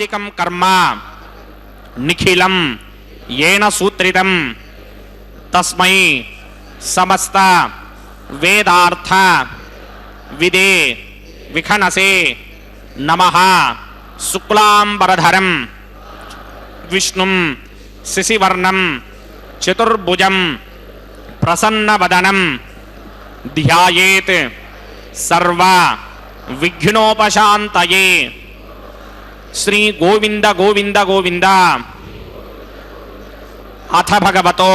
ఆదికం కర్మ నిఖిలం ఏన సూత్రితం తస్మై సమస్త వేదార్థ విదే విఖనసే నమః. శుక్లాంబరధరం విష్ణుం శశివర్ణం చతుర్భుజం ప్రసన్నవదనం ధ్యాయేత్ సర్వ విఘ్నోపశాంతయే. శ్రీ గోవింద గోవింద గోవింద. అథ భగవతో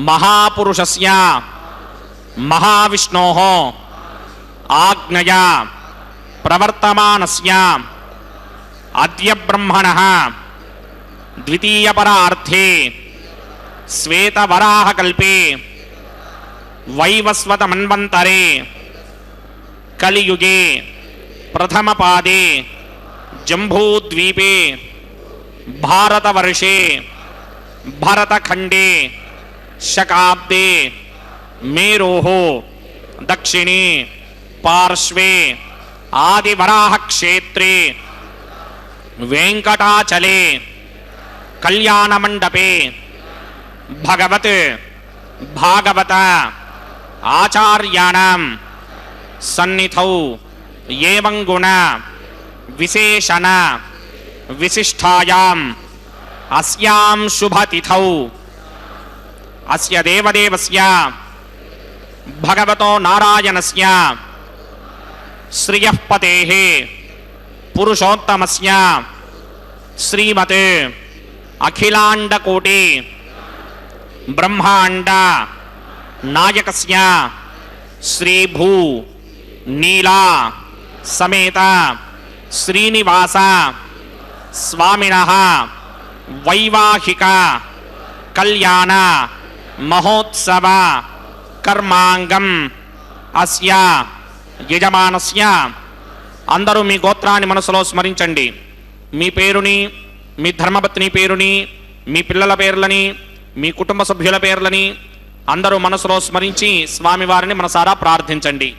మహాపురుషస్య మహావిష్ణోః ఆజ్ఞయా ప్రవర్తమానస్య అద్య బ్రహ్మణః ద్వితీయపరార్థే శ్వేతవరాహకల్పే వైవస్వతమన్వంతరే కలియుగే ప్రథమపాదే జంబూద్వీపే భారతవర్షే భరతఖండే శకాబ్దే మేరోః దక్షిణే పార్శ్వే ఆదివరాహక్షేత్రే వెంకటాచలే కళ్యాణమండపే భగవత్ భాగవత ఆచార్యాణం సన్నిధౌ ఏవం గుణ విశేషణ విశిష్టాయాం అస్యాం శుభతిథౌ అస్య దేవదేవస్య భగవతో నారాయణస్య శ్రియః పతేః పురుషోత్తమస్య శ్రీమత్ అఖిలాండకోటి బ్రహ్మాండ నాయకస్య శ్రీభూ నీలా సమేత శ్రీనివాస స్వామినః వైవాహిక కళ్యాణ మహోత్సవ కర్మాంగం అస్య యజమానస్య. అందరూ మీ గోత్రాన్ని మనసులో స్మరించండి. మీ పేరుని, మీ ధర్మపత్ని పేరుని, మీ పిల్లల పేర్లని, మీ కుటుంబ సభ్యుల పేర్లని అందరూ మనసులో స్మరించి స్వామివారిని మనసారా ప్రార్థించండి.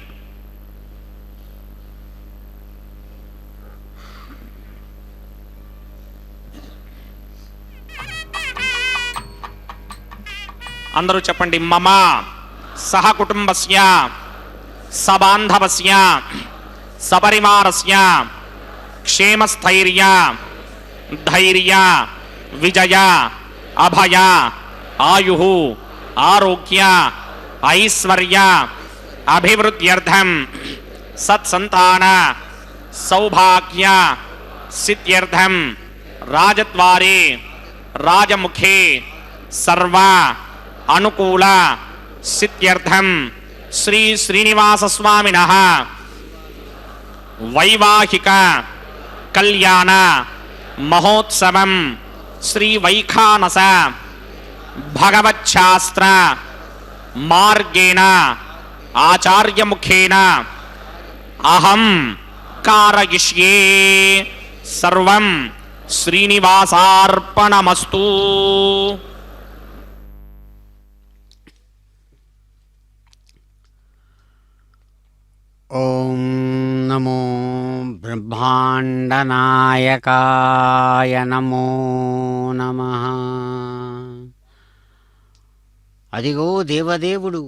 అందరూ చెప్పండి. మమ సహ కుటుంబస్య సబాంధవస్య సపరివారస్య క్షేమస్థైర్య ధైర్య విజయ అభయ ఆయుః ఆరోగ్య ఐశ్వర్య అభివృద్ధ్యర్థం సత్సంతాన సౌభాగ్య సిద్ధ్యర్థం రాజద్వారే రాజముఖే సర్వ అనుకూల సిద్ధ్యర్థం శ్రీ శ్రీనివాస స్వామినః వైవాహిక కళ్యాణ మహోత్సవం శ్రీ వైఖానస భగవచ్ఛాస్త్ర మార్గేణ ఆచార్యముఖేన అహం కారయిష్యే. సర్వం శ్రీనివాసార్పణమస్తు. ఓం నమో బ్రహ్మాండనాయకాయ నమో నమః. అదిగో దేవదేవుడు,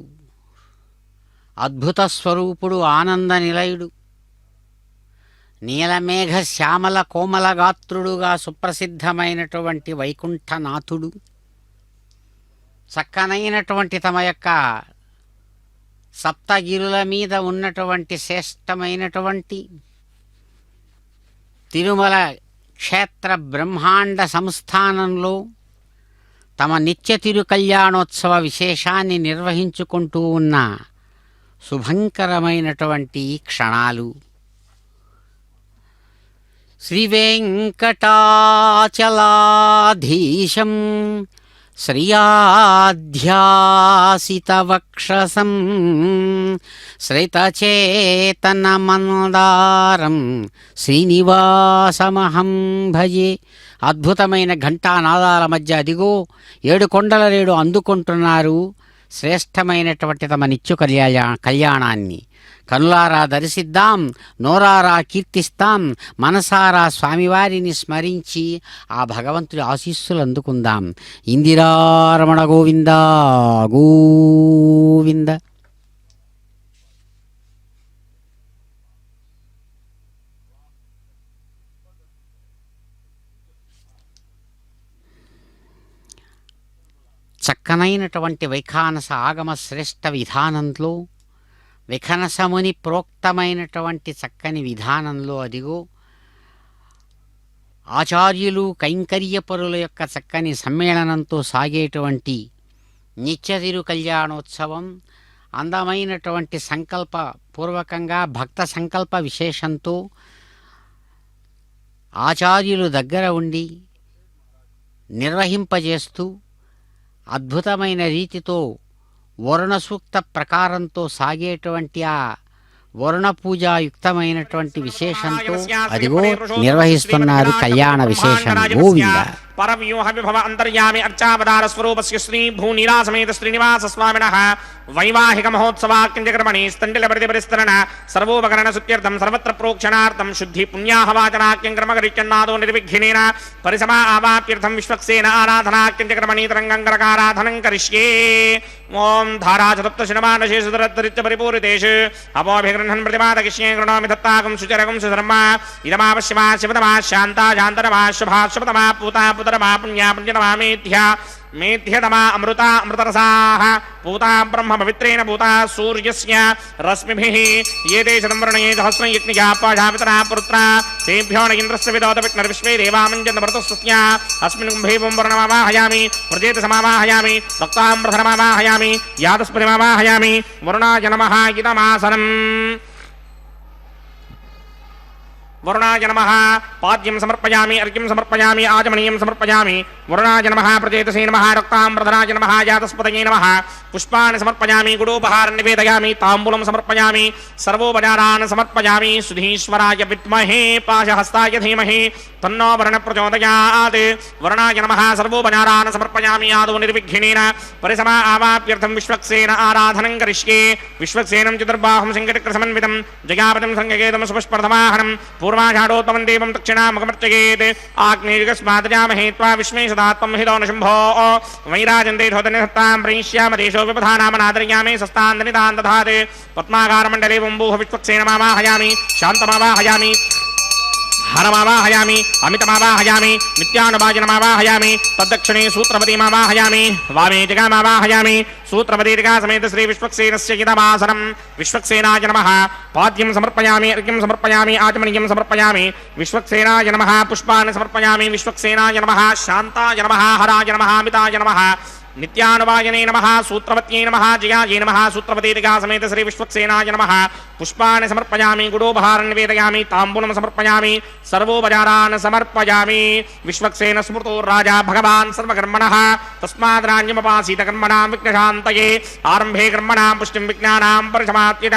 అద్భుత స్వరూపుడు, ఆనంద నిలయుడు, నీలమేఘ శ్యామల కోమల గాత్రుడుగా సుప్రసిద్ధమైనటువంటి వైకుంఠనాథుడు, చక్కనైనటువంటి తమ యొక్క సప్తగిరుల మీద ఉన్నటువంటి శ్రేష్టమైనటువంటి తిరుమల క్షేత్ర బ్రహ్మాండ సంస్థానంలో తమ నిత్య తిరు కళ్యాణోత్సవ విశేషాన్ని నిర్వహించుకుంటూ ఉన్న శుభంకరమైనటువంటి క్షణాలు. శ్రీవేంకటాచలాధీశం శ్రియాధ్యాసితవక్షసం శ్రితచేతనమందారం శ్రీనివాసమహం భజే. అద్భుతమైన ఘంటానాదాల మధ్య అదిగో 7 కొండల రేడు అందుకుంటున్నారు శ్రేష్టమైనటువంటి తమ నిత్య కళ్యాణాన్ని. కనులారా దర్శిద్దాం, నోరారా కీర్తిస్తాం, మనసారా స్వామివారిని స్మరించి ఆ భగవంతుడి ఆశీస్సులు అందుకుందాం. ఇందిరారమణ గోవింద గోవింద. చక్కనైనటువంటి వైఖానస ఆగమ శ్రేష్ఠ విధానంలో, విఖనసముని ప్రోక్తమైనటువంటి చక్కని విధానంలో అదిగో ఆచార్యులు కైంకర్యపరుల యొక్క చక్కని సమ్మేళనంతో సాగేటువంటి నిత్యతిరు కళ్యాణోత్సవం అందమైనటువంటి సంకల్పపూర్వకంగా భక్త సంకల్ప విశేషంతో ఆచార్యులు దగ్గర ఉండి నిర్వహింపజేస్తూ అద్భుతమైన రీతితో వరుణ సూక్త ప్రకారంతో సాగేటువంటి ఆ వరుణ పూజాయుక్తమైనటువంటి విశేషంతో అదిగో నిర్వహిస్తున్నారు కళ్యాణ విశేషం. గోవింద. పరవ్యూహ విభవ అంతర్యామి అర్చావతార స్వరూపస్య శ్రీ భూనీలాసమేత శ్రీనివాస స్వామినః వైవాహిక మహోత్సవాక్యంజకర్మణి స్థండిల పరిస్తరణ సర్వోపకరణ సుత్యర్థం సర్వత్ర ప్రోక్షణార్థం శుద్ధి పుణ్యాహవాచనాక్యం క్రమకరిచన్నాదో నిర్విఘ్నేన పరిసమా ఆవాప్యర్థం విశ్వక్సేన ఆరాధనాక్యంజకర్మణి తరంగంకరకారాధనం కరిష్యే. ఓం ధారాచతప్తశనమానశేషుధరత్తరిత్య పరిపూరితేషు అపోభిగృహన్ ప్రతిపాదకిష్యే గృణోమి దత్తాకం సుచరకం సుధర్మ ఇదమావశ్యమా శివతమా శాంతా శాంతరమా శుభా శుభతమా పూతా పుతరమా పుణ్యా పుణ్యతమా మేధ్యా మేధ్యతమా అమృతా అమృతరసాః పూతా బ్రహ్మ పవిత్రేణ పూతా సూర్యస్య రశ్మిభిః ఏతే శతంవర్ణయే సహస్రం యజ్ఞికా పాశాపితరా పుత్రా తేభ్యో న ఇంద్రస్య విదోత విష్ణుర్విశ్వే దేవామంజన భరతస్య అస్మిన్ కుంభే వర్ణమావాహయామి ప్రజేత సమావాహయామి రక్తాంబరధరమావాహయామి యాదస్పతిమావాహయామి వరుణాయ నమః ఇదమాసనం. వరుణాయ నమః పాద్యం సమర్పయామి అర్ఘ్యం సమర్పయామి ఆచమనీయం సమర్పయామి. వరుణాయ నమః ప్రచేతసే నమః రక్తాంబరధరాయ నమః జాతస్పతయే నమః పుష్పాన్ని సమర్పయామి గుడోపహారం నివేదయామి తాంబూలం సమర్పయామి సర్వోపచారాన్ సమర్పయామి. సుధీశ్వరాయ విద్మహే పాశహస్తాయ ధీమహి తన్నో వరుణ ప్రచోదయాత్. వరుణాయ నమః సర్వోపచారాన్ సమర్పయామి ఆదౌ నిర్విఘ్నేన పరిసమా ఆవాప్యర్థం విశ్వక్సేన ఆరాధనం కరిష్యే. విశ్వక్సేనం చతుర్బాహుం సంకటక్రసమన్వితం జయాపతిం సంగకేతం సుపుష్పర్ధమాహనం పూర్వాషాఢోత్తమం దేవం దక్షిణాముఖమర్చయేత్. ఆగ్నేయుగస్మాదజామహే త్వా విశ్వే సదాత్మం హితో న శంభో వైరాజంతే ధోతనిహత్తాం ప్రయిష్యామ దేశో విపధానామనాదర్యామే సస్తాందనితాన్ దధాత్. పద్మాకారమండలే వంబూహ విశ్వక్సేనమావాహయామి శాంతమావాహయామి హరమావాహయామి అమితమావాహయామి నిత్యానుభాజనమావాహయామి. తద్దక్షిణే సూత్రపతిమావాహయామి వామే జగామావాహయామి. సూత్రపతిగా సమేత శ్రీ విశ్వక్సేనస్య ఇదమాసనం. విశ్వక్సేనాయ నమః పాద్యం సమర్పయామి అర్ఘ్యం సమర్పయామి ఆచమనీయం సమర్పయామి. విశ్వక్సేనాయ నమః పుష్పాన్ని సమర్పయామి. విశ్వక్సేనాయ నమః శాంతాయ నమః హరాయ నమః అమితాయ నమః నిత్యానువాయనే నమః సూత్రవత్యై నమః జయాయే నమః. సూత్రపతిగా సమేత శ్రీ విశ్వక్సేనాయ నమః పుష్పాన్ని సమర్పయామి గుడోపహారం నివేదయామి తాంబూలం సమర్పయామి సర్వోపచారాన్ సమర్పయామి. విశ్వక్సేన స్మృతో రాజా భగవాన్ సర్వకర్మణః తస్మాద్ కర్మణాం విఘ్నశాంతయే. ఆరంభే కర్మణాం పుష్టిం విజ్ఞానాం పరిసమాప్యత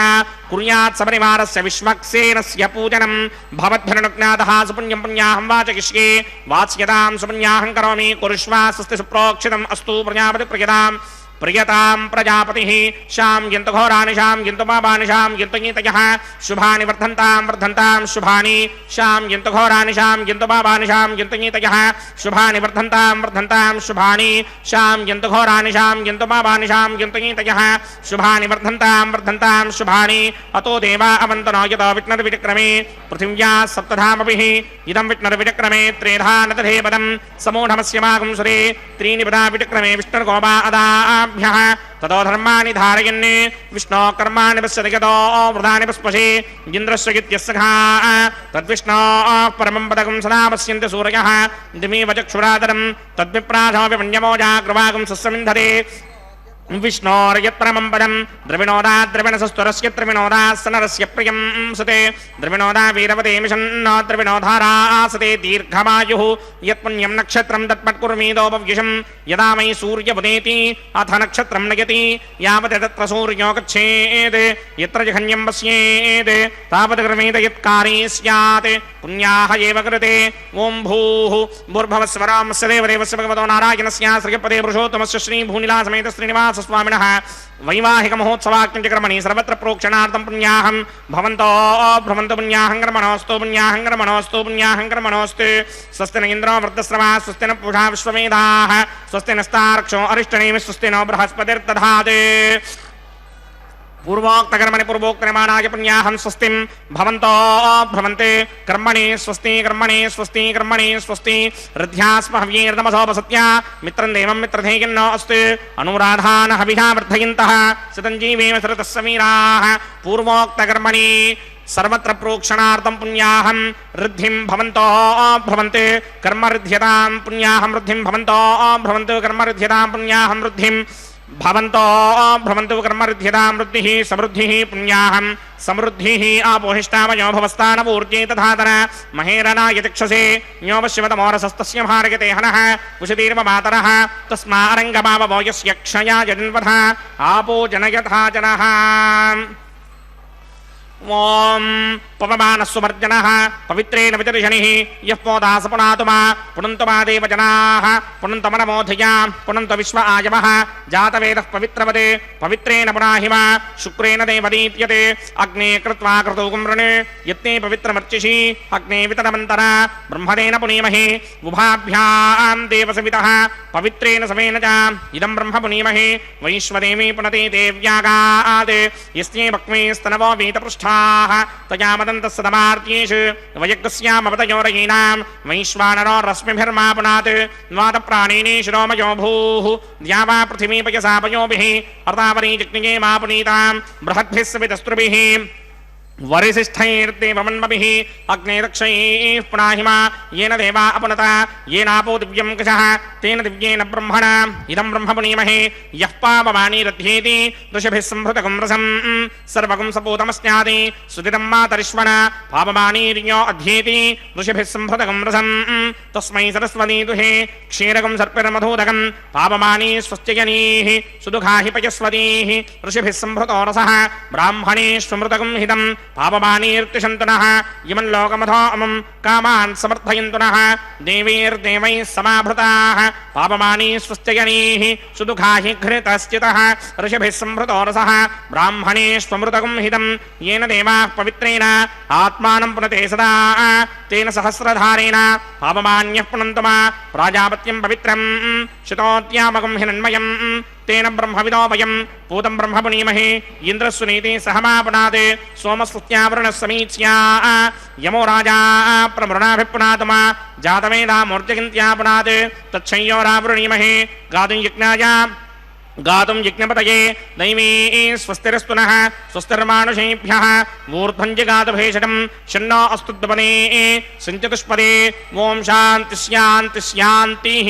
కుర్యాత్ సపరివారస్య విశ్వక్సేనస్య పూజనం భవద్భిరనుజ్ఞాతః సుపుణ్యం పుణ్యాహం వాచయిష్యే. వాచ్యతాం సుపుణ్యాహం కరోమి కురుష్వా స్వస్తి సుప్రోక్షితం అస్తు ప్రజాపతి ప్రియతాం ప్రియతాం ప్రజాపతిః. శాం యంతు ఘోరాని శాం యంతు పాపాని శాం యంతు గీతయః శుభాని వర్ధంతాం వర్ధంతాం శుభాని. శాం యంతు ఘోరాని శాం యంతు పాపాని శాం యంతు గీతయః శుభాని వర్ధంతాం వర్ధంతాం శుభాని. శాం యంతు ఘోరాని శాం యంతు పాపాని శాం యంతు గీతయః శుభాని వర్ధంతాం వర్ధంతాం శుభాని. అతో దేవా అవంతనో యతో విష్ణుర్విచక్రమే పృథివ్యా సప్తధామభిః ఇదం విష్ణుర్విచక్రమే త్రేధా నదధే పదం సమూఢమస్య మాగం సురే త్రీణి పదా విచక్రమే విష్ణుర్గోపా అదాభ్యః. తతో ధర్మాణి ధారయన్ విష్ణో కర్మాణి పశ్యతి యతో వృధాని పుష్పశే ఇంద్రస్య గిత్యస్సఖా తద్విష్ణో పరమం పదకం సదా పశ్యంతి సూరయః దిమేవ చక్షురాదరం తద్విప్రాశో విపుణ్యమోజాగ్రవాగం సస్సమింధతే. విష్ణోర్యత్పరమం పదం ద్రవిణోదా ద్రవిణసస్తురస్య త్రివిణోదా సనరస్య ప్రియం సుతే ద్రవిణోదా వీరవతే మిషన్నో ద్రవిణోధారాసతే దీర్ఘమాయుః. యత్పుణ్యం నక్షత్రం తత్పట్కుర్మీదోపవ్యుషం యదా మై సూర్యముదేతి అథ నక్షత్రం నయతి యావత్ తత్ర సూర్యో గచ్ఛేత్ యత్ర జఘన్యం పశ్యేత్ తావత్ క్రమేణ యత్కారీ స్యాత్ పుణ్యాః ఏవ కృతే. ఓం భూః భూర్భువస్వరామస్య దేవదేవస్య భగవతో నారాయణస్య శ్రీపదే పురుషోత్తమస్య శ్రీ భూనిలాసమేత శ్రీనివాస స్వామినః వైవాహిక మహోత్సవాక్యంచక్రమణి సర్వత్ర ప్రోక్షణార్థం పుణ్యాహం భవంతో భ్రమంతు పుణ్యాహంకరమణోస్తు పుణ్యాహంకరమణోస్తు పుణ్యాహంకరమణోస్తు స్వస్తి న ఇంద్రో వృద్ధశ్రవా స్వస్తి న పూషా విశ్వవేదాః స్వస్తి నస్తార్క్షో అరిష్టనేమి స్వస్తి నో బృహస్పతిర్దధాతు పూర్వోక్తకర్మణి పూర్వోక్తమానాయ పుణ్యాహం స్వస్తిం భవంతో భ్రమంతే కర్మణి స్వస్తి కర్మణి స్వస్తి కర్మణి స్వస్తి రుధ్యాస్మ హవ్యేర్నమసోపసత్య మిత్రం దేవం మిత్రధేయన్నో అస్తు అనురాధాన హవిషా వర్ధయంతః శతంజీవేమ శరతస్స వీరాః పూర్వోక్తకర్మణి సర్వత్ర ప్రోక్షణార్థం పుణ్యాహం రుద్ధిం భవంతో భ్రమంతే కర్మ రుధ్యతాం పుణ్యాహం రుద్ధిం భవంతో భ్రమంతు కర్మ రుధ్యతాం పుణ్యాహం రుద్ధిం భవంతో భ్రమంతు కర్మరుధ్యతాం వృద్ధిః సమృద్ధిః పుణ్యాహం సమృద్ధిః ఆపోహిష్టామయో భవస్థానపూర్జే తథాతన మహేరణాయ చక్షసే న్యోపశివతమోరసస్తస్య భారయతే హనః ఉషతీర్మమాతరః తస్మారంగమావవో యస్య క్షయాయ జన్వథ ఆపో జనయథా జనః ఓం పవమానస్సుమర్జనః పవిత్రేణ వితర్షణిః యః పోదాస పునాతుమా పునంతుమా దేవజనాః పునంతమనమోధయా పునంత విశ్వ ఆయవః జాతవేదః పవిత్రవదే పవిత్రేణ పునాహిమా శుక్రేణ దేవదీప్యతే అగ్నే కృత్వా క్రతూకం వృణే యత్నే పవిత్రమర్చిషి అగ్నే వితరమంతర బ్రహ్మణేన పునీమహే ఉభాభ్యాం దేవసవితః పవిత్రేణ సవేన చ ఇదం బ్రహ్మ పునీమహే వైశ్వదేవి పునతే దేవ్యాగాత్ యస్యే భక్మే స్తనవో వీతపృష్ఠాః తయా మదంతః సదమార్త్యేషు వయగ్స్యామవతయోరయీనాం వైశ్వానరో రశ్మిభిర్మా పునాత్ న్వాతప్రాణేనే శిరోమయో భూః ద్యావా పృథివీ పయసా పయోభిః అర్తావరీ జగ్నిగే మా పునీతాం బృహద్భిः సవితస్త్రుభిः వరిశిష్ఠైర్దేవమన్మభిः అగ్నే దక్షైః పునాహిమా येन देवा अपनता येनापो दिव्यं कषः तेन दिव्येन ब्रह्मणा इदं ब्रह्म पुनीमहे यः पावमानी रथ्येति ऋषिभिः संभृतकं रसं सर्वगं सपूतमस्यादि सुदितं मातरिश्वना पावमानीर्यो अध्येति ऋषिभिः संभृतकं रसं तस्मै सरस्वती दुहे क्षीरकं सर्पिर्मधूदकं पावमानी स्वस्त्यजनीः सुदुःखाहि पयस्वतीः ऋषिभिः संभृतो रसः ब्राह्मणेष्वमृतकं हितं पावमानीर्तिशन्तनः इमं लोकमथो अमं कामान् समर्थयन्तुनः देवीर्देवैः समाभृताः पावमानी स्वस्त्यजनीः सुदुःखाहि घृतश्चितः ऋषिभिः संभृतो रसः ब्राह्मणेष्वमृतकं हितं येन देवाः पवित्रेण आत्मानं पुनते सदा तेन सहस्रधारेण पावमान्यः पुनन्तमा प्राजापत्यं पवित्रं शितोत्यामकं हिरण्मयं तेन ब्रह्मविदो वयं पूतं ब्रह्म पुनीमहे इन्द्रस्वनीति सहमापुनात् सोमस्तुत्यावरुणः समीच्या यमो राजा प्रमृणाभिपुनातमा जातवेदामूर्तिगिन्त्यापुनात् तच्छंयोरावृणीमहे गातुं यज्ञाय गातुं यज्ञपतये दैवी स्वस्तिरस्तुनः स्वस्तिर्मानुषेभ्यः ऊर्ध्वं जगातु भेषजं शन्नो अस्तुद्वने सञ्चतुष्पदे ॐ शान्ति शान्ति शान्तिः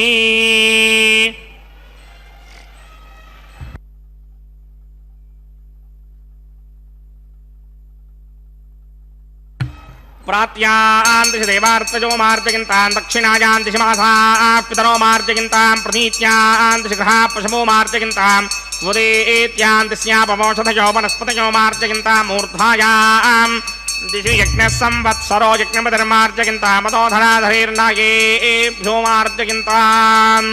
प्रात्यान्तिषि देवार्तजो मार्जयन्तान् दक्षिणायान्तिषि मासाः पितरो मार्जयन्तान् प्रतीत्यान्तिषि ग्रहाः पशवो मार्जयन्तान् स्वदेत्यान्तिस्यापमोषधयो वनस्पतयो मार्जयन्तान् मूर्धायां दिशि यज्ञः संवत्सरो यज्ञपतिर्मार्जयन्तान् मदोधराधरेर्नागेभ्यो मार्जयन्तान्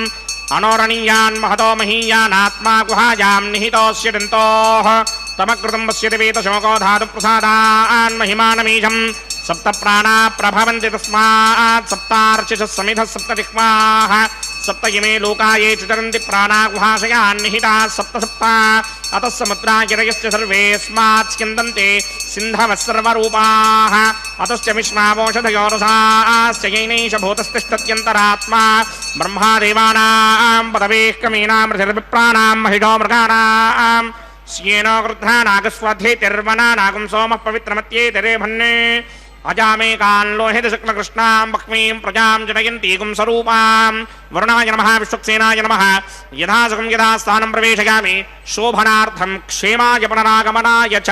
अनोरणीयान् महतो महीयानात्मा गुहायां निहितोऽस्य दन्तोः तमकृतं पश्यति वेदशोको धातुप्रसादान् महिमानमीशम् सप्त प्राणा प्रभवन्ति तस्मात् सप्तार्चिषः समिधः सप्तदिक्पाः सप्त इमे लोकाये चरन्ति प्राणा गुहाशयान् निहिताः सप्त सप्ता अतः समुद्रा गिरयश्च सर्वेऽस्मात् स्यन्दन्ते सिन्धवः सर्वरूपाः अतश्च विश्वावोषधयो रसाश्च येनैष भूतस्तिष्ठत्यन्तरात्मा ब्रह्मादेवानां पदवेः कमीनामृतिर्विप्राणां महिषो मृगाणां स्येनो गृध्रा नागस्वध्येतिर्वना नागं सोमः पवित्रमत्येतिरे भन्ने अजामेकान् लोहित शुक्लकृष्णां बह्वीं प्रजां जनयन्तीगुं स्वरूपां वरुणाय नमः विश्वक्सेनाय नमः यथासुखं यथा स्थानं प्रवेशयामि शोभनार्थं क्षेमाय पुनरागमनाय च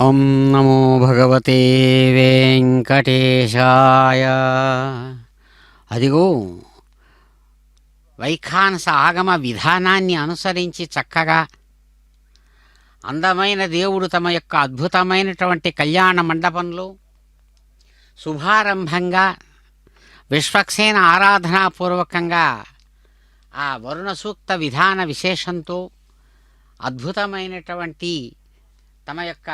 ఓం నమో భగవతే వెంకటేశాయ. అదిగో వైఖానస ఆగమ విధానాన్ని అనుసరించి చక్కగా అందమైన దేవుడు తమ యొక్క అద్భుతమైనటువంటి కళ్యాణ మండపంలో శుభారంభంగా విశ్వక్సేన ఆరాధనాపూర్వకంగా ఆ వరుణ సూక్త విధాన విశేషంతో అద్భుతమైనటువంటి తమ యొక్క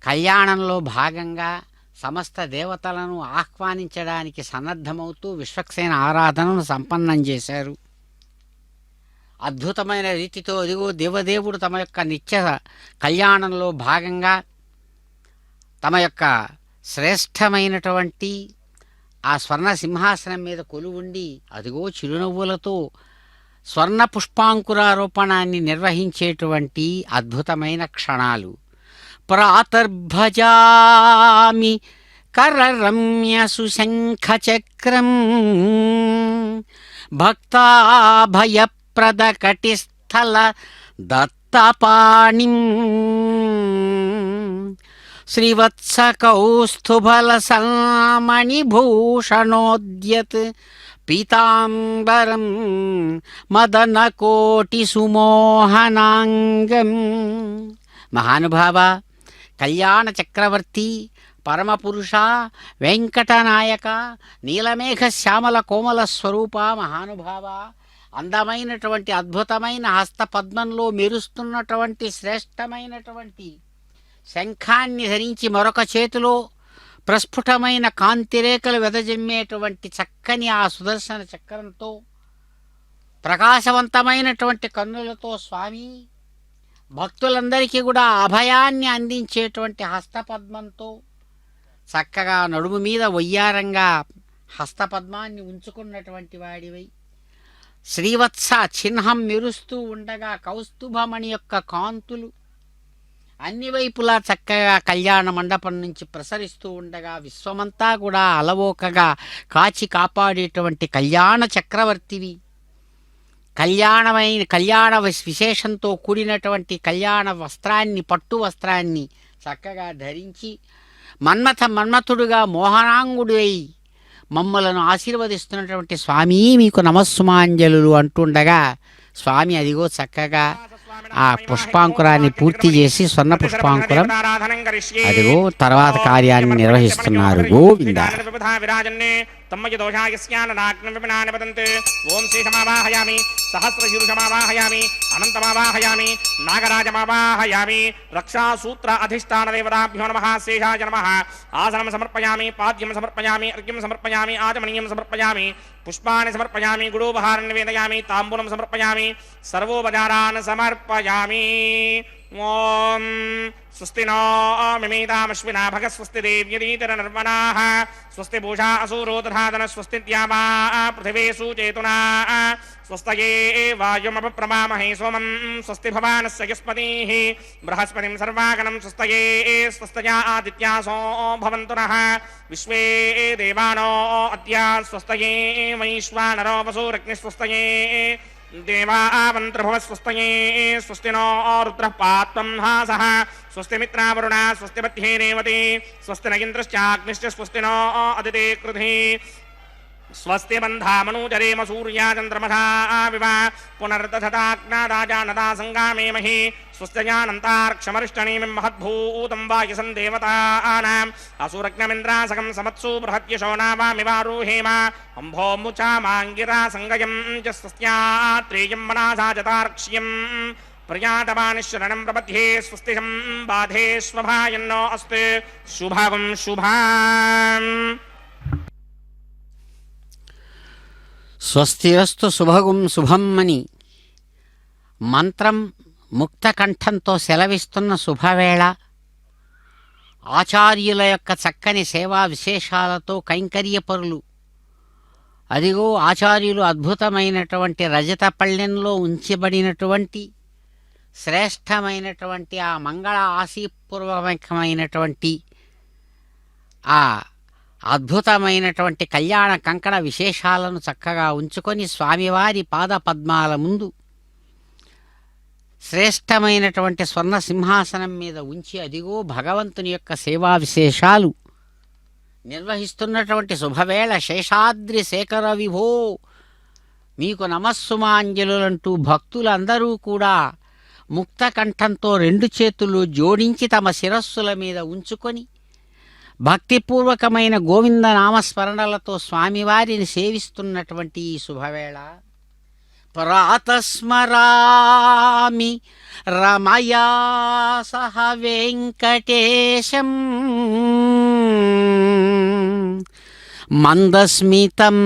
కళ్యాణంలో భాగంగా సమస్త దేవతలను ఆహ్వానించడానికి సన్నద్ధమవుతూ విశ్వక్సేన ఆరాధనను సంపన్నం చేశారు. అద్భుతమైన రీతితో అదిగో దేవదేవుడు తమ యొక్క నిత్య కళ్యాణంలో భాగంగా తమ యొక్క శ్రేష్టమైనటువంటి ఆ స్వర్ణ సింహాసనం మీద కొలువుండి అదిగో చిరునవ్వులతో స్వర్ణ పుష్పాంకురారోపణాన్ని నిర్వహించేటువంటి అద్భుతమైన క్షణాలు. ప్రాతర్భజామి కరరమ్య సుశంఖచక్రం భక్తాభయప్రదకటిస్థల దత్తపాణిం శ్రీవత్సకౌస్తుభలసామణిభూషణోద్యత్ పీతాంబరం మదనకోటిసుమోహనాంగం. మహానుభావ, కళ్యాణ చక్రవర్తి, పరమపురుష, వెంకటనాయక, నీలమేఘ శ్యామల కోమల స్వరూప, మహానుభావ, అందమైనటువంటి అద్భుతమైన హస్తపద్మంలో మెరుస్తున్నటువంటి శ్రేష్టమైనటువంటి శంఖాన్ని ధరించి మరొక చేతిలో ప్రస్ఫుటమైన కాంతిరేఖలు వెదజమ్మేటువంటి చక్కని ఆ సుదర్శన చక్రంతో ప్రకాశవంతమైనటువంటి కన్నులతో స్వామి భక్తులందరికీ కూడా అభయాన్ని అందించేటువంటి హస్తపద్మంతో చక్కగా నడుము మీద వయ్యారంగా హస్తపద్మాన్ని ఉంచుకున్నటువంటి వాడివై శ్రీవత్స చిహ్నం మెరుస్తూ ఉండగా కౌస్తుభమణి యొక్క కాంతులు అన్ని వైపులా చక్కగా కళ్యాణ మండపం నుంచి ప్రసరిస్తూ ఉండగా విశ్వమంతా కూడా అలవోకగా కాచి కాపాడేటువంటి కళ్యాణ చక్రవర్తివి. కళ్యాణ విశేషంతో కూడినటువంటి కళ్యాణ వస్త్రాన్ని, పట్టు వస్త్రాన్ని చక్కగా ధరించి మన్మథుడుగా మోహనాంగుడై మమ్మలను ఆశీర్వదిస్తున్నటువంటి స్వామి మీకు నమస్సుమాంజలు అంటుండగా స్వామి అదిగో చక్కగా ఆ పుష్పాంకురాన్ని పూర్తి చేసి స్వర్ణ పుష్పాంకురం అదిగో తర్వాత కార్యాన్ని నిర్వహిస్తున్నారు. గోవింద ఓం శ్రీశమావాహయామి, సహస్రశీర్షమావాహయామి, అనంతమావాహయామి, నాగరాజమావాహయామి, రక్షాసూత్ర అధిష్టాన దేవతాభ్యో నమః, శేషాయ నమః. ఆసనం సమర్పయామి, పాద్యం సమర్పయామి, అర్ఘ్యం సమర్పయామి, ఆచమనీయం సమర్పయామి, పుష్పాన్ని సమర్పయామి, గుడోపహారం నివేదయామి, తాంబూలం సమర్పయామి, సర్వోపచారాన్ సమర్పయామి. ఓం స్వస్తి నో మిమీతామశ్వినా భగ స్వస్తి దేవ్యదీతర నిర్మణాః స్వస్తి భూషా అసూరో దధాతన స్వస్తి ద్యావా పృథివీ సుచేతునా స్వస్తయే వాయుమపప్రమామహే సోమం స్వస్తి భవానస్య యస్పతిః బృహస్పతిం సర్వాగణం స్వస్తయే స్వస్తయా ఆదిత్యాసో భవంతు నః విశ్వే దేవానో అద్య స్వస్తయే వైశ్వానరో వసూరగ్నిః స్వస్తయే దేవామంత్రభవస్వస్తయే స్వస్తి నో రుద్రః పాత్వం హాసః స్వస్తి మిత్రావరుణ స్వస్తి మధ్యే రేవతి స్వస్తి న ఇంద్రశ్చాగ్నిశ్చ స్వస్తి నో అదితే కృధి స్వస్తి బంధామనూజరేమ సూర్యా చంద్రమసా వివ పునర్దధతాజ్ఞాదాజానదా సంగామేమహి స్వస్త్యజానంతార్క్షమరిష్టనీమిం మహద్భూతం వాయుసం దేవతానాం అసురగ్నమింద్రాసకం సమత్సు బృహద్యశోనావామివారూహేమ అంభోముచామాంగిరా సంగయం చ స్వస్త్యాత్రేయం మనసా జతార్క్ష్యం ప్రియాతమానిశరణం ప్రపథ్యే స్వస్తిహం బాధే స్వభాయన్నో అస్తు శుభం శుభాం. స్వస్తిరస్తు శుభగుం శుభం అని మంత్రం ముక్తకంఠంతో సెలవిస్తున్న శుభవేళ ఆచార్యుల యొక్క చక్కని సేవా విశేషాలతో కైంకర్యపరులు అదిగో ఆచార్యులు అద్భుతమైనటువంటి రజత పళ్ళెంలో ఉంచబడినటువంటి శ్రేష్టమైనటువంటి ఆ మంగళ ఆశీపూర్వకమైనటువంటి ఆ అద్భుతమైనటువంటి కళ్యాణ కంకణ విశేషాలను చక్కగా ఉంచుకొని స్వామివారి పాద పద్మాల ముందు శ్రేష్టమైనటువంటి స్వర్ణ సింహాసనం మీద ఉంచి అదిగో భగవంతుని యొక్క సేవా విశేషాలు నిర్వహిస్తున్నటువంటి శుభవేళ శేషాద్రి శేఖర విభో మీకు నమస్సుమాంజలులంటూ భక్తులందరూ కూడా ముక్త కంఠంతో 2 చేతులు జోడించి తమ శిరస్సుల మీద ఉంచుకొని భక్తిపూర్వకమైన గోవింద నామస్మరణలతో స్వామివారిని సేవిస్తున్నటువంటి ఈ శుభవేళ ప్రాతస్మరామి రమయా సహ వెంకటేశం మందస్మితం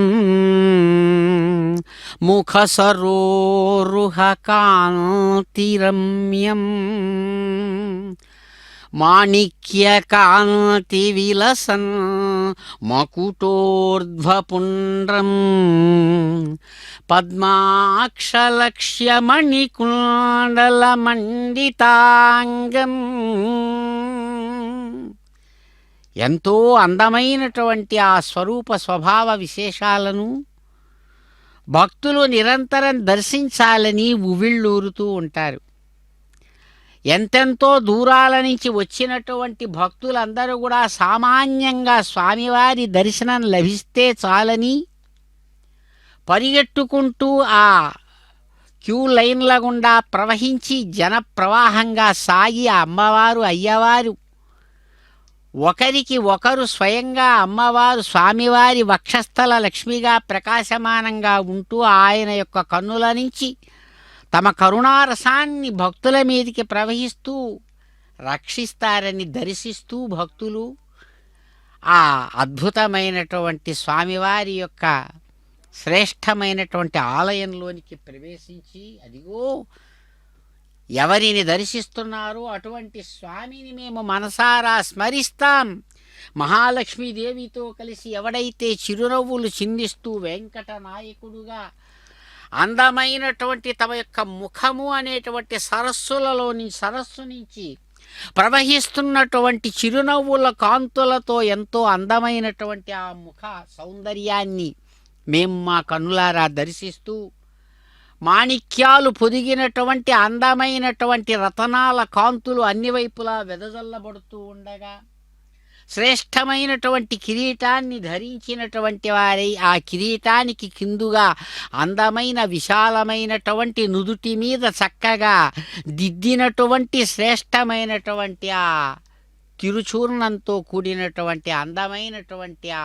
ముఖసరోరుహకాంతిరమ్యం మాణిక్యకాంతివిలసన్ మకుటోర్ధ్వపుండ్రం పద్మాక్షలక్ష్యమణికుండలమండితాంగం. ఎంతో అందమైనటువంటి ఆ స్వరూప స్వభావ విశేషాలను భక్తులు నిరంతరం దర్శించాలని ఉవ్విళ్ళూరుతూ ఉంటారు. ఎంతెంతో దూరాల నుంచి వచ్చినటువంటి భక్తులందరూ కూడా సామాన్యంగా స్వామివారి దర్శనం లభిస్తే చాలని పరిగెట్టుకుంటూ ఆ క్యూ లైన్ల గుండా ప్రవహించి జనప్రవాహంగా సాగి ఆ అమ్మవారు అయ్యవారు ఒకరికి ఒకరు స్వయంగా అమ్మవారు స్వామివారి వక్షస్థల లక్ష్మిగా ప్రకాశమానంగా ఉంటూ ఆయన యొక్క కన్నుల నుంచి తమ కరుణారసాన్ని భక్తుల మీదికి ప్రవహిస్తూ రక్షిస్తారని దర్శిస్తూ భక్తులు ఆ అద్భుతమైనటువంటి స్వామివారి యొక్క శ్రేష్టమైనటువంటి ఆలయంలోనికి ప్రవేశించి అదిగో ఎవరిని దర్శిస్తున్నారో అటువంటి స్వామిని మేము మనసారా స్మరిస్తాం. మహాలక్ష్మీదేవితో కలిసి ఎవడైతే చిరునవ్వులు చిందిస్తూ వెంకట నాయకుడుగా అందమైనటువంటి తమ యొక్క ముఖము అనేటువంటి సరస్సు నుంచి ప్రవహిస్తున్నటువంటి చిరునవ్వుల కాంతులతో ఎంతో అందమైనటువంటి ఆ ముఖ సౌందర్యాన్ని మేము మా కన్నులారా దర్శిస్తూ మాణిక్యాలు పొదిగినటువంటి అందమైనటువంటి రతనాల కాంతులు అన్ని వైపులా వెదజల్లబడుతూ ఉండగా శ్రేష్టమైనటువంటి కిరీటాన్ని ధరించినటువంటి వారై ఆ కిరీటానికి కిందుగా అందమైన విశాలమైనటువంటి నుదుటి మీద చక్కగా దిద్దినటువంటి శ్రేష్టమైనటువంటి ఆ తిరుచూర్ణంతో కూడినటువంటి అందమైనటువంటి ఆ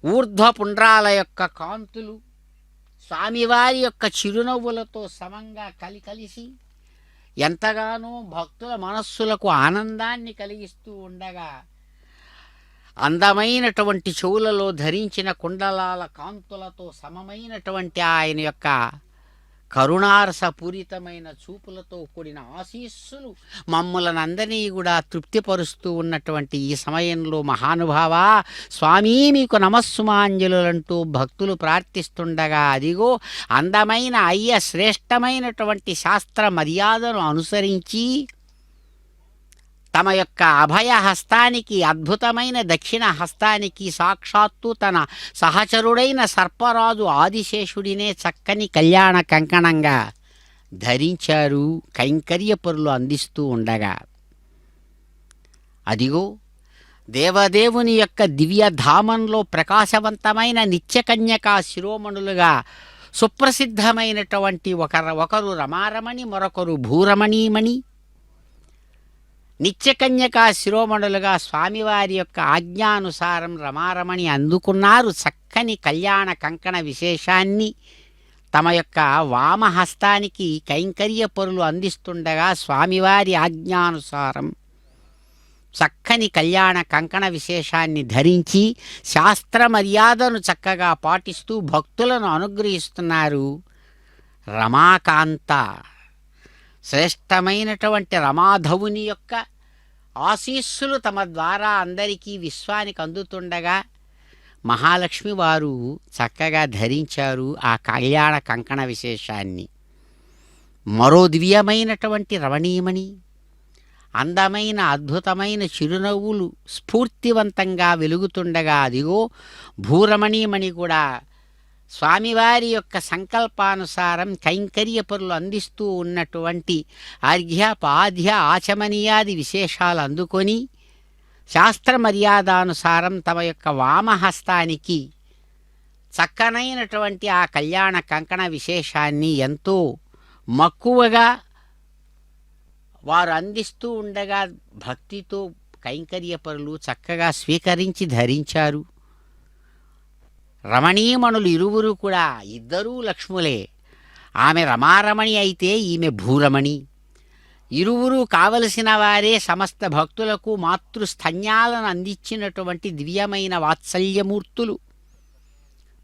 ఊర్ధ్వపుండ్రాల యొక్క కాంతులు స్వామివారి యొక్క చిరునవ్వులతో సమంగా కలిసి ఎంతగానో భక్తుల మనస్సులకు ఆనందాన్ని కలిగిస్తూ ఉండగా అందమైనటువంటి చెవులలో ధరించిన కుండలాల కాంతులతో సమమైనటువంటి ఆయన యొక్క కరుణారసపూరితమైన చూపులతో కూడిన ఆశీస్సులు మమ్మల్ని అందరినీ కూడా తృప్తిపరుస్తూ ఉన్నటువంటి ఈ సమయంలో మహానుభావ స్వామి మీకు నమస్సుమాంజలులంటూ భక్తులు ప్రార్థిస్తుండగా అదిగో అందమైన అయ్య శ్రేష్టమైనటువంటి శాస్త్ర మర్యాదను అనుసరించి తమ యొక్క అభయ హస్తానికి అద్భుతమైన దక్షిణ హస్తానికి సాక్షాత్తు తన సహచరుడైన సర్పరాజు ఆదిశేషుడినే చక్కని కళ్యాణ కంకణంగా ధరించారు కైంకర్యపరులు అందిస్తూ ఉండగా అదిగో దేవదేవుని యొక్క దివ్యధామంలో ప్రకాశవంతమైన నిత్యకన్యకా శిరోమణులుగా సుప్రసిద్ధమైనటువంటి ఒకరు రమారమణి మరొకరు భూరమణీమణి నిత్యకన్యకా శిరోమణులుగా స్వామివారి యొక్క ఆజ్ఞానుసారం రమారమణి అందుకున్నారు చక్కని కళ్యాణ కంకణ విశేషాన్ని తమ యొక్క వామహస్తానికి కైంకర్య పరులు అందిస్తుండగా స్వామివారి ఆజ్ఞానుసారం చక్కని కళ్యాణ కంకణ విశేషాన్ని ధరించి శాస్త్ర మర్యాదను చక్కగా పాటిస్తూ భక్తులను అనుగ్రహిస్తున్నారు రమాకాంత. శ్రేష్టమైనటువంటి రమాధవుని యొక్క ఆశీస్సులు తమ ద్వారా అందరికీ విశ్వానికి అందుతుండగా మహాలక్ష్మి వారు చక్కగా ధరించారు ఆ కళ్యాణ కంకణ విశేషాన్ని. మరో దివ్యమైనటువంటి రమణీయమణి అందమైన అద్భుతమైన చిరునవ్వులు స్ఫూర్తివంతంగా వెలుగుతుండగా అదిగో భూరమణీమణి కూడా స్వామివారి యొక్క సంకల్పానుసారం కైంకర్యపరులు అందిస్తూ ఉన్నటువంటి అర్ఘ్య పాద్య ఆచమనీయాది విశేషాలు అందుకొని శాస్త్ర మర్యాదానుసారం తమ యొక్క వామహస్తానికి చక్కనైనటువంటి ఆ కళ్యాణ కంకణ విశేషాన్ని ఎంతో మక్కువగా వారు అందిస్తూ ఉండగా భక్తితో కైంకర్యపరులు చక్కగా స్వీకరించి ధరించారు. రమణీయమణులు ఇరువురు కూడా ఇద్దరూ లక్ష్ములే. ఆమె రమారమణి అయితే ఈమె భూరమణి. ఇరువురు కావలసిన వారే. సమస్త భక్తులకు మాతృస్థన్యాలను అందించినటువంటి దివ్యమైన వాత్సల్యమూర్తులు.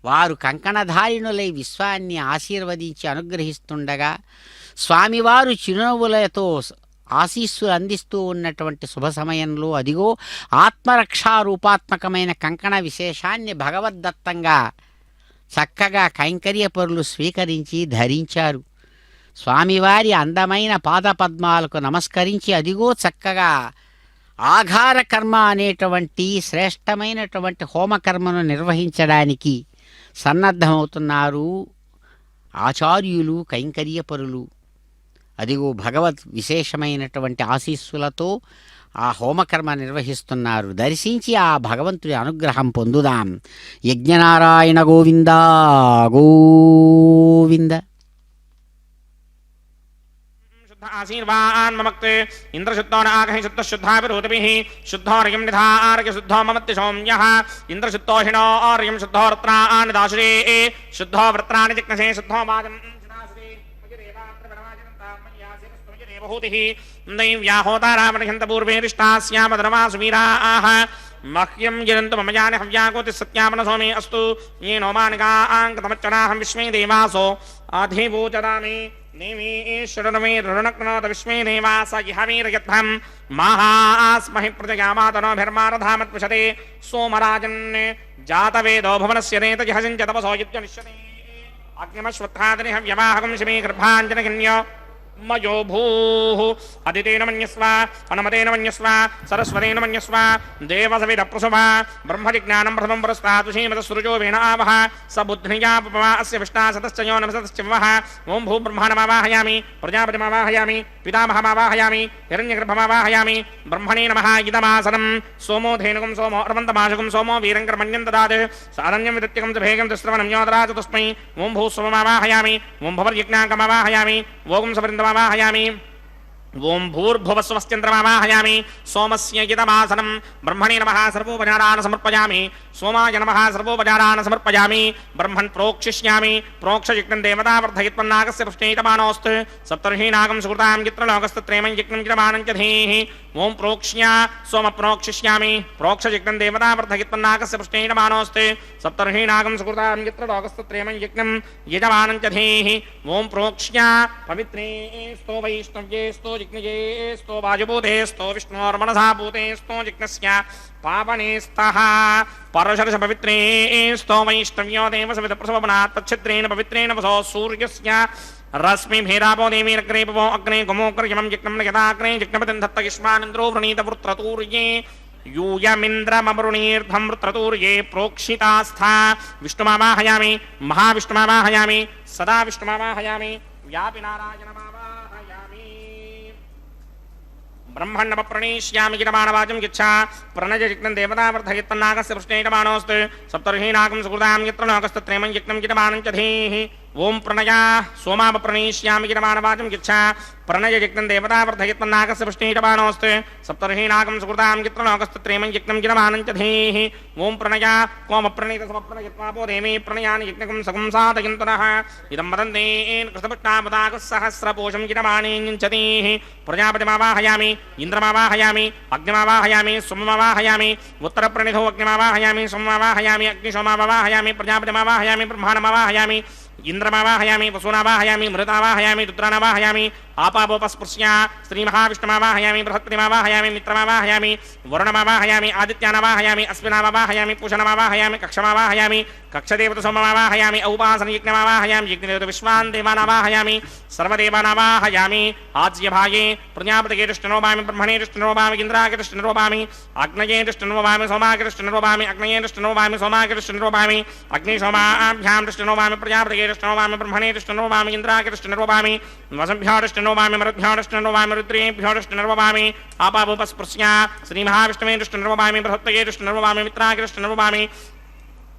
వారు కంకణధారిణులై విశ్వాన్ని ఆశీర్వదించి అనుగ్రహిస్తుండగా స్వామివారు చిరునవ్వులతో ఆశీస్సులు అందిస్తూ ఉన్నటువంటి శుభ సమయంలో అదిగో ఆత్మరక్షారూపాత్మకమైన కంకణ విశేషాన్ని భగవద్దత్తంగా చక్కగా కైంకర్యపరులు స్వీకరించి ధరించారు. స్వామివారి అందమైన పాదపద్మాలకు నమస్కరించి అదిగో చక్కగా ఆఘార కర్మ అనేటువంటి శ్రేష్టమైనటువంటి హోమకర్మను నిర్వహించడానికి సన్నద్ధమవుతున్నారు ఆచార్యులు, కైంకర్యపరులు. అదిగో భగవద్ విశేషమైనటువంటి ఆశీస్సులతో ఆ హోమకర్మ నిర్వహిస్తున్నారు. దర్శించి ఆ భగవంతుడి అనుగ్రహం పొందుదాం. యజ్ఞనారాయణ గోవింద గోవింద. ఆశీర్వాన్ మమక్తే ఇంద్రశుద్ధో నాగహి శుద్ధ శుద్ధాభిరోతిభిః శుద్ధోర్యం నిధార్య శుద్ధో మమత్తి సౌమ్యః ఇంద్రశుద్ధోహిణోర్యం శుద్ధో వృత్రాన్ దాశురే శుద్ధో వృత్రాని జిజ్ఞసే శుద్ధో వాజం శునాశ్రీ మయదేవాత్రవరాజనంతామయ్యాసిరస్త్వమయదేవహూతిః దైవ్యాహోతారామణిహంతపూర్వేరిష్టాస్యామధర్మాసువీరాః మహ్యం గిరంతు మమ యాని హవ్యాకోతి సత్యామనసో మే అస్తు येनो मानगाङ्कतमच्चनाहं विश्वे देवासो अधिभूचदामि नेमीश्वरमे ऋणक्नोत विश्वे देवास इहवीरयध्वं महास्महि प्रजयामातनोभिर्मारधामत्विशते सोमराजन् जातवेदो भुवनस्य नेतजिहसिञ्च तपसो युज्यनिष्यते अग्निमश्वत्थादिनि हव्यवाहकं शिमे गर्भाञ्जनकन्यो मयो भूः अदितेन मन्यस्व अनुमतेन मन्यस्व सरस्वतेन मन्यस्व देवसविदप्रसुभा ब्रह्मजिज्ञानं प्रथमं पुरस्तात् श्रीमतसृजो वेण आवह स बुद्धिया पपवा अस्य विष्टासतश्च यो नमसतश्च वः ॐ भूब्रह्माणमावाहयामि प्रजापतिमावाहयामि पितामहमावाहयामि हिरण्यगर्भमावाहयामि ब्रह्मणे नमः इदमासनं सोमो धेनुकं सोमो अर्वन्तमाशकं सोमो वीरङ्करमन्यं ददात् सारण्यं विदत्यकं च भेगं च श्रवणं योदरात् तस्मै ॐ भूस्वमावाहयामि ॐ भवर्यज्ञाकमावाहयामि ॐ सवृन्दमावाहयामि ओं भूर्भुवस्वस्त्यन्द्रमावाहयामि सोमस्य इदमासनं ब्रह्मणे नमः सर्वोपचारान् समर्पयामि सोमाय नमः सर्वोपचारान् समर्पयामि ब्रह्मन् प्रोक्षिष्यामि प्रोक्षयज्ञं देवतावर्धयित्वन्नागस्य पृष्ठेतमानोऽस्तु सप्तर्षीनागं सुकृतां यत्रलोकस्तत्रेमं यज्ञं यजमानं च धीः ओं प्रोक्ष्या सोम प्रोक्षिष्यामि प्रोक्षयज्ञं देवतावर्धयित्वन्नागस्य पृष्ठेतमानोऽस्तु सप्तर्षीनागं सुकृतां यत्रलोकस्तत्रेमं यज्ञं यजमानं च धीः ओं प्रोक्ष्या पवित्रे स्तो वैष्णव्ये स्तो जिज्ञे स्तो वायुभूते स्तो विष्णोर्मनसा भूते स्तो जिज्ञस्य पावने स्तः परशर्ष पवित्रे स्तो वैष्णव्यो देवसविदप्रसवनात् तच्छिद्रेण पवित्रेण वसो सूर्यस्य रश्मिभिरापो देवीरग्रे पवो अग्ने गोमोग्रयमं जिज्ञं यदाग्ने जिज्ञपतिं दत्तयुष्मानिन्द्रो वृणीतवृत्रतूर्ये यूयमिन्द्रमवृणीर्ध्वं वृत्रतूर्ये प्रोक्षितास्था विष्णुमावाहयामि महाविष्णुमावाहयामि सदा विष्णुमावाहयामि व्यापि नारायणमावाहयामि ब्रह्मण्डमप्रणीष्यामि गिरमाणवाचं गिच्छा प्रणजजिग्नं देवतावर्धयित्वन्नागस्य पृष्ठेयमानोऽस्तु सप्तर्षीनागं सुकृतां यत्र लोकस्तत्रेमं यज्ञं गिरमानं च धीः ओं प्रणया सोमाप्रणीष्यामि गिरमाणवाचं गिच्छा प्रणजजिग्नं देवतावर्धयित्वन्नागस्य पृष्ठेयमानोऽस्तु सप्तर्षीनागं सुकृतां यत्र लोकस्तत्रेमं यज्ञं गिरमानं च धीः ओं प्रणया कोमप्रणीतसमप्रणयित्वापो देवी प्रणयानि यज्ञकं सकं साधयन्तनः इदं वदन्ते कृष्णपट्टापदाकः सहस्रपोषं गिरमाणीञ्चतीः प्रजापतिमावाहयामि इंद्रमावाहयामि अग्निमावाहयामि सोममावाहयामि उत्तरप्रणिधो अग्निमावाहयामि सोममावाहयामि अग्निशोमावाहयामि प्रजापतिमावाहयामि ब्रह्माणमावाहयामि इंद्रमावाहयामि वसूनावाहयामि मृतावाहयामि रुद्रानावाहयामि आपापोपस्पृश्या श्रीमहाविष्णुमावाहयामि बृहस्पतिमावाहयामि मित्रमावाहयामि वरुणमावाहयामि आदित्यानावाहयामि अश्विनावाहयामि पूषणमावाहयामि कक्षमावाहयामि कक्षदेवतसोममावाहयामि औपासनयज्ञमावाहयामि यज्ञदेवत विश्वान् देवानावाहयामि सर्वदेवानावाहयामि आज्यभागे प्रजापतये दृष्टिनोभामि ब्रह्मणे दृष्टिनोभामि इन्द्रागे दृष्टिनोभामि अग्नये दृष्टिनोभामि सोमागे दृष्टिनोभामि अग्नये दृष्टिनोभामि सोमागे दृष्टिनोभामि अग्निशोमाभ्यां दृष्टिनोभामि प्रजापतये दृष्टिनोभामि ब्रह्मणे दृष्टिनोभामि इन्द्रागे दृष्टिनोभामि वसुभ्यो दृष्टिनोभामि मरुद्भ्यो दृष्टिनोभामि रुद्रेभ्यो दृष्टिनोभामि आपापोपस्पृश्या श्रीमहाविष्णवे दृष्टिनोभामि बृहत्तये दृष्टिनोभामि मित्रागे दृष्टिनोभामि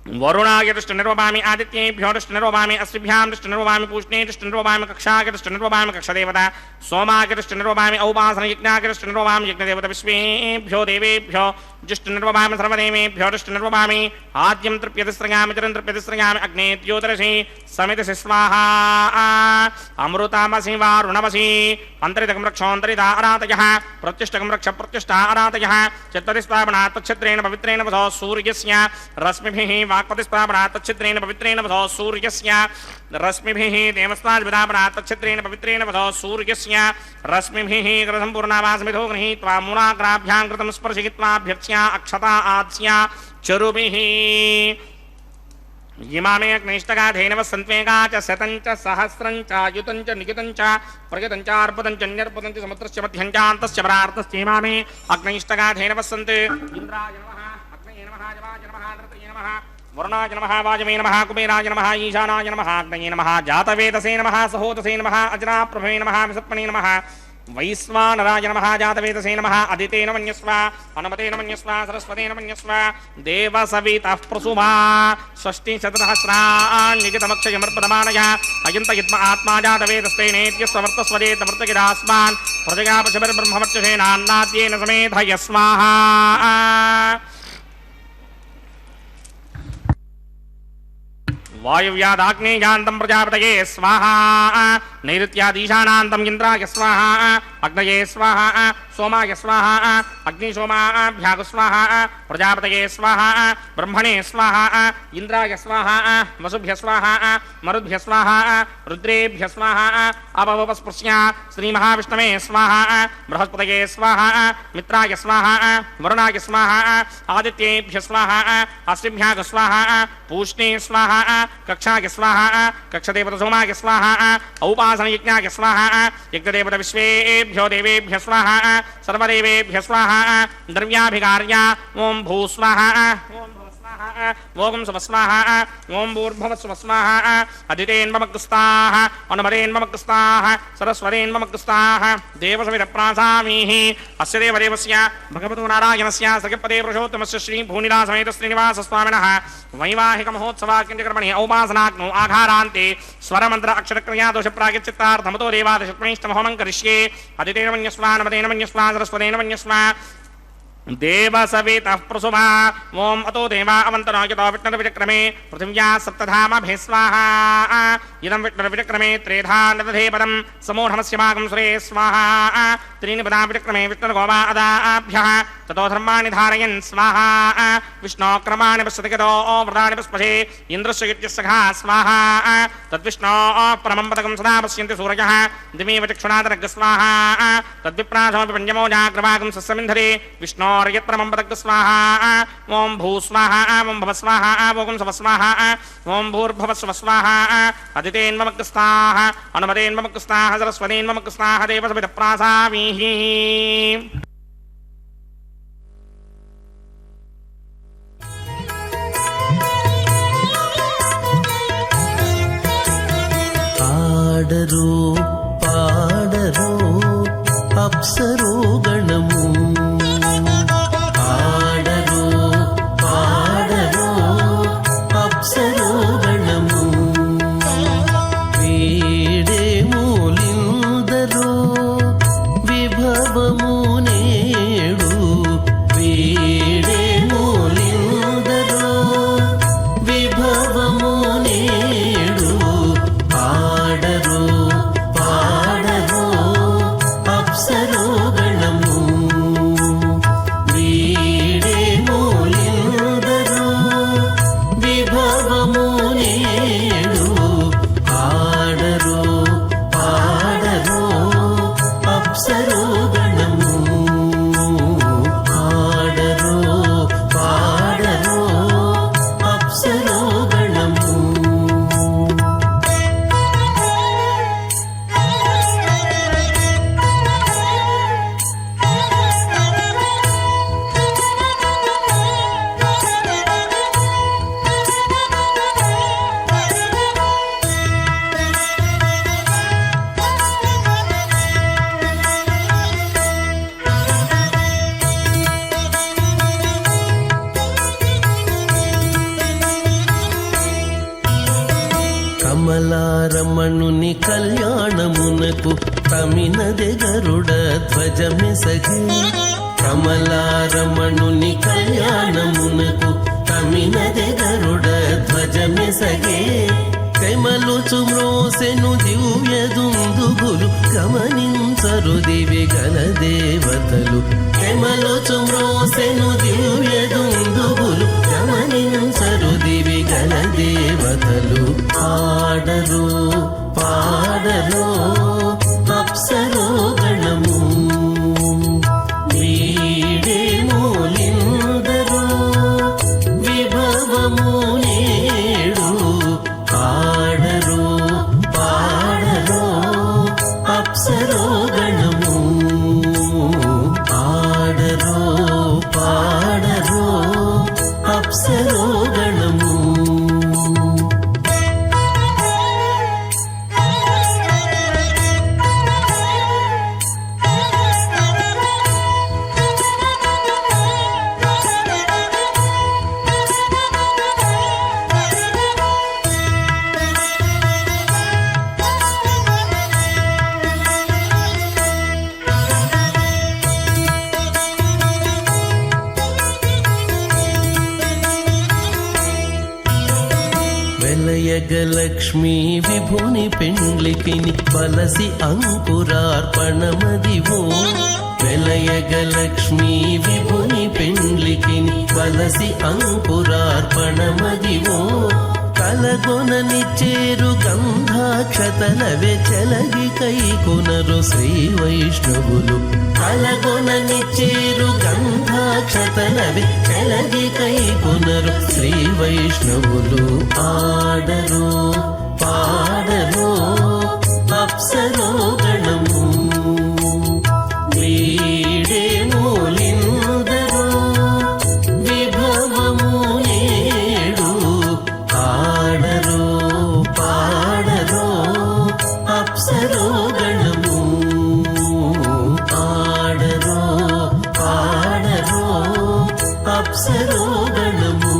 वरुणाय दृष्टिर्वपामि आदित्येभ्यो दृष्टिर्वपामि अस्त्रिभ्यां दृष्टिर्वपामि पूष्णे दृष्टिर्वपामि कक्षाय दृष्टिर्वपामि कक्षदेवता सोमाय दृष्टिर्वपामि औपासनयज्ञाय दृष्टिर्वपामि यज्ञदेवता विश्वेभ्यो देवेभ्यो दृष्टिर्वपामि सर्वदेवेभ्यो दृष्टिर्वपामि आद्यं तृप्यतिस्रगामि चिरं तृप्यतिस्रगामि अग्ने द्योतरसि समितिसि स्वाहा अमृतामसि वारुणमसि अन्तरितकं रक्षोऽन्तरिता अरातयः प्रत्युष्टकं रक्ष प्रत्युष्टा अरातयः चत्वरिस्पावनात् तच्छिद्रेण पवित्रेण वधो सूर्यस्य रश्मिभिः वाक्पतिस्पावनात् तच्छिद्रेण पवित्रेण वधो सूर्यस्य रश्मिभिः देवस्ताद्विदापनात् तच्छिद्रेण पवित्रेण वधो सूर्यस्य रश्मिभिः कृतसम्पूर्णावासमिधो गृहीत्वा मूलाग्राभ्यां कृतं स्पर्शयित्वाभ्यर्च्या अक्षता आद्स्या चरुभिः इमामे अग्निष्टगाधेनव सन्त्वेगा च शतं च सहस्रं च युतं च नियुतं च प्रयुतं च अर्पतं च न्यर्पतं च समुद्रस्य मध्यं च अन्तस्य परार्तश्च इमामे अग्निष्टगाधेनव सन्ति इन्द्राय नमः अग्नये नमः जवाय नमः नृतये नमः वरुणाय नमः वाजवे नमः कुबेराय नमः ईशानाय नमः अग्नये नमः जातवेदसे नमः सहोदसे नमः अजनाप्रभवे नमः विसत्मने नमः वैश्वानराय नमः जातवेदसे नमः अदितेन मन्यस्व हनुमतेन मन्यस्व सरस्वतेन मन्यस्व देवसवितः प्रसुमा षष्टिशतसहस्राण्यगितमक्षयमर्पदमानय अयन्तयित्म आत्मा जातवेदस्तेनेत्यस्वर्तस्वरेतवर्तगिरास्मान् प्रजया पशुभिर्ब्रह्मवर्चसेनान्नाद्येन समेधय स्वाहा वायुव्यादाग्नेयान्तं प्रजापतये स्वाहा नैऋत्यादीशानान्तं इन्द्राय स्वाहा अग्नये स्वाहा सोमाय स्वाहा अग्निशोमाभ्याग स्वाहा प्रजापतये स्वाहा ब्रह्मणे स्वाहा इन्द्राय स्वाहा वसुभ्य स्वाहा मरुद्भ्य स्वाहा रुद्रेभ्य स्वाहा अपवपस्पृश्य श्रीमहाविष्णवे स्वाहा बृहस्पतये स्वाहा मित्राय स्वाहा वरुणाय स्वाहा आदित्येभ्य स्वाहा अस्त्रिभ्याग स्वाहा पूष्णे स्वाहा कक्षाय स्वाहा कक्षदेवता सोमाय स्वाहा औपासनयज्ञाय स्वाहा यज्ञदेवता विश्वेभ्यो देवेभ्य स्वाहा सर्वदेवेभ्य स्वाहा द्रव्याभिकार्या ओं भूस्वाहा ओं स्वस्वाहा ओं भूर्भुवस्वस्वाहा अदितेन्ममग्स्ताः अनुमतेन्ममग्स्ताः सरस्वतेन्ममग्स्ताः देवसविदप्रासामीः अस्य देवदेवस्य भगवतो नारायणस्य सखपदे पुरुषोत्तमस्य श्रीभूनिलासमेत श्रीनिवासस्वामिनः वैवाहिकमहोत्सवाख्यकर्मणि औपासनाग्नौ आघारान्ते स्वरमन्त्र अक्षरक्रिया दोषप्रागिच्चित्तार्थमतो देवादशप्रणिष्टमहोमं करिष्ये अदितेन मन्यस्वा अनुमतेन मन्यस्वा सरस्वतेन मन्यस्वा देवसवितः प्रसुमा ओं अतो देवा अवन्तरायतो विष्णुर्विचक्रमे पृथिव्या सप्तधामभिः स्वाहा इदं विष्णुर्विचक्रमे त्रेधा नदधे पदं समूढमस्य भागं सुरे स्वाहा त्रीणि पदा विचक्रमे विष्णुर्गोवा अदाभ्यः ततो धर्माणि धारयन् स्वाहा विष्णोक्रमाणि पश्यतिगतो व्रतानि पुष्पशे इन्द्रस्य युज्यस्सखा स्वाहा तद्विष्णो परमं पदकं सदा पश्यन्ति सूरयः दिमेव चक्षुणादरग् स्वाहा तद्विप्रासमपि पञ्चमो जाग्रवागं सस्यमिन्धरे विष्णो यत्परमं पदग् स्वाहा ओं भूस्वाहा ओं भवस्वाहा ओं स्वस्वाहा ओं भूर्भुवस्वस्वाहा अदितेन्ममग्स्ताः अनुमतेन्ममग्स्ताः सरस्वतेन्ममग्स्ताः देवसविदप्रासामीः పాడరు పాడరు అప్సరో గణము పాడరు పాడరు అప్సరో గణము వీడేమూలిందరో విభవము నేడు వీడేమూలిందరో విభవము నేడు పాడరు పాడరు అప్సరో గణము గరుడ ధ్వజమెసగే కమలారమణుని కళ్యాణమునకు తమినదే గరుడ ధ్వజమెసగే కమలుచు మ్రోసెను దివ్య దుందుగులు గమనించరు దివి గల దేవతలు కమలుచు మ్రోసెను దివ్య దుందుగులు గమనించరు దివి గల దేవతలు పాడరు పాడరు అప్సరో గణము వీడే మూలిందరు విభవము నేడు పాడరు పాడరు అప్సరో గణము పాడరు పాడరు అప్సరో గణము వెలయగలక్ష్మీ విభుని పెండ్లికిని వలసి అంకురార్పణమదివో వెలయగలక్ష్మీ విభుని పెండ్లికిని వలసి అంకురార్పణమదివో కలగొననిచ్చేరు గంధాక్షతలవే చెలగి కైకొనరు శ్రీ వైష్ణవులు కలగొననిచ్చేరు గంధాక్షతలవే చెలగి కైకొనరు శ్రీ వైష్ణవులు ఆడరు పాడరు అప్సరో గణము వీడే మూలిందరు విభవము నేడు ఆడరు పాడరు అప్సరో గణము ఆడరు పాడరు అప్సరో గణము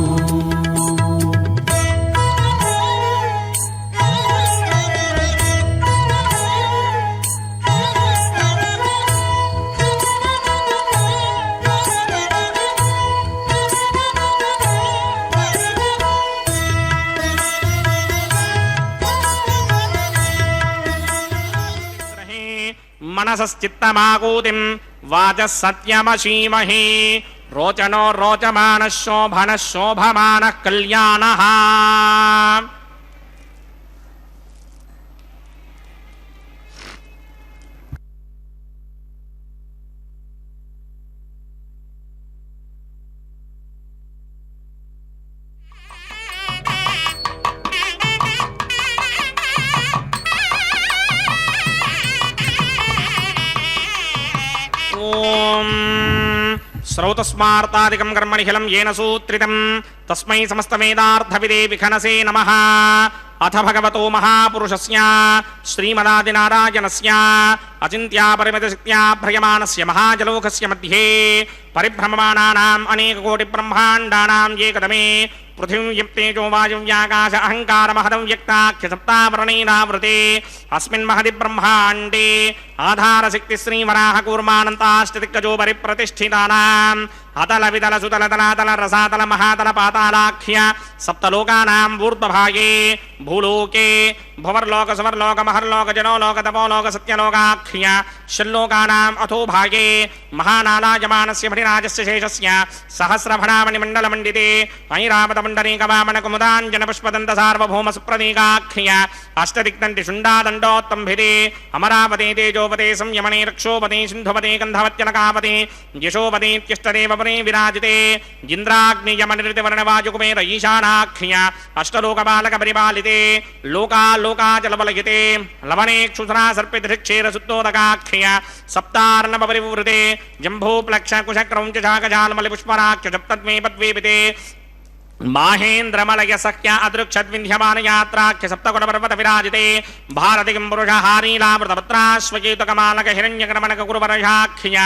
మనసశ్చిత్తమాకూతిం వాచः సత్యమశీమహి రోచనో రోచమానః శోభనః శోభమానః కళ్యాణః. ఓం శ్రౌతస్మార్తాదికం కర్మనిఖిలం येन सूत्रितं తస్మై సమస్తవేదార్థవిదే విఖనసే నమః. అథ భగవతో మహాపురుషస్య శ్రీమదాదినారాయణస్య అచింత్యాపరిమితశక్త్యా భ్రయమాణస్య మహాజలోకస్య మధ్యే పరిభ్రమమాణానాం అనేకకోటిబ్రహ్మాండానాం ఏకదమే పృథివీం యప్తేజో వాయువ్యాకాశ అహంకారమహదం వ్యక్తాఖ్య సప్తావరణేనావృతే అస్మిన్ మహది బ్రహ్మాండే ఆధారశక్తి శ్రీవరాహకూర్మానంతాష్టదిగ్గజో పరిప్రతిష్ఠితానాం అతల వితల సుతల తలాతల రసాతల మహాతల పాతాళాఖ్య సప్తలోకానాం ఊర్ధ్వభాగే భూలోకే భువర్లోక సువర్లోక మహర్లోక జనోలోక తపోలోక సత్యలోకాఖ్య షల్లోకానాం అథో భాగే మహానాలాయమానస్య భటిరాజస్య శేషస్య సహస్రభణామణిమండలమండితే ఐరావతమండరీకవామన కుముదాంజన పుష్పదంత సార్వభౌమ సుప్రదీకాఖ్య అష్టదిక్తంటి శుండాదండోత్తంభిదే అమరావతే తేజోపతే సంయమనే రక్షోపతే సింధుపతే గంధవత్యనకాపతే యశోపతేత్యష్టదేవ విరాజితే ఇంద్రాగ్నియమనిర్తివర్ణవాయుకుమేర ఈశానాఖ్య అష్టలోకపాలక పరిపాలితే లోకాలోకాచలబలయితే లవణేక్షుసరా సర్పితృక్షేర సుత్తోదకాఖ్య సప్తార్ణవ పరివృతే జంభూప్లక్ష కుశక్రౌంచ శాకజాలమలి పుష్పరాఖ్య సప్తద్మే పద్వేపితే माहेन्द्रमलय सख्या अदृक्षद्विन्ध्यमान यात्राख्य सप्तकुट पर्वत विराजिते भारतिकिं पुरुषहारीलावृतपत्राश्वकेतकमालक हिरण्यकर्मणक गुरुवर्षाख्य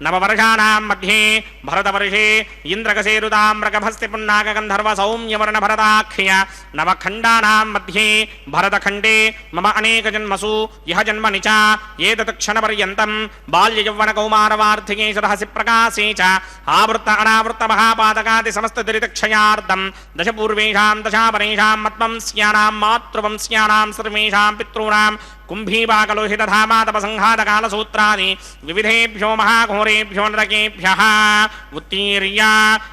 नववर्षाणां मध्ये भरतवर्षे इन्द्रकसेरुताम्रकभस्ति पुन्नाक गन्धर्व सौम्यवर्ण भरताख्य नवखण्डानां मध्ये भरतखण्डे मम अनेकजन्मसु यः जन्मनि च एतत् क्षणपर्यन्तं बाल्ययौवनकौमारवार्धिके सदहसि प्रकाशे च आवृत्त अनावृत्त महापातकादि समस्तदुरितक्षयार्धं दशपूर्वेषां दशापरेषां मत्वंस्यानां मातृवंस्यानां सर्वेषां पितॄणां कुम्भीपाकलोहितधामातपसंघातकालसूत्रादि विविधेभ्यो महाघोरेभ्यो नरकेभ्यः उत्तीर्य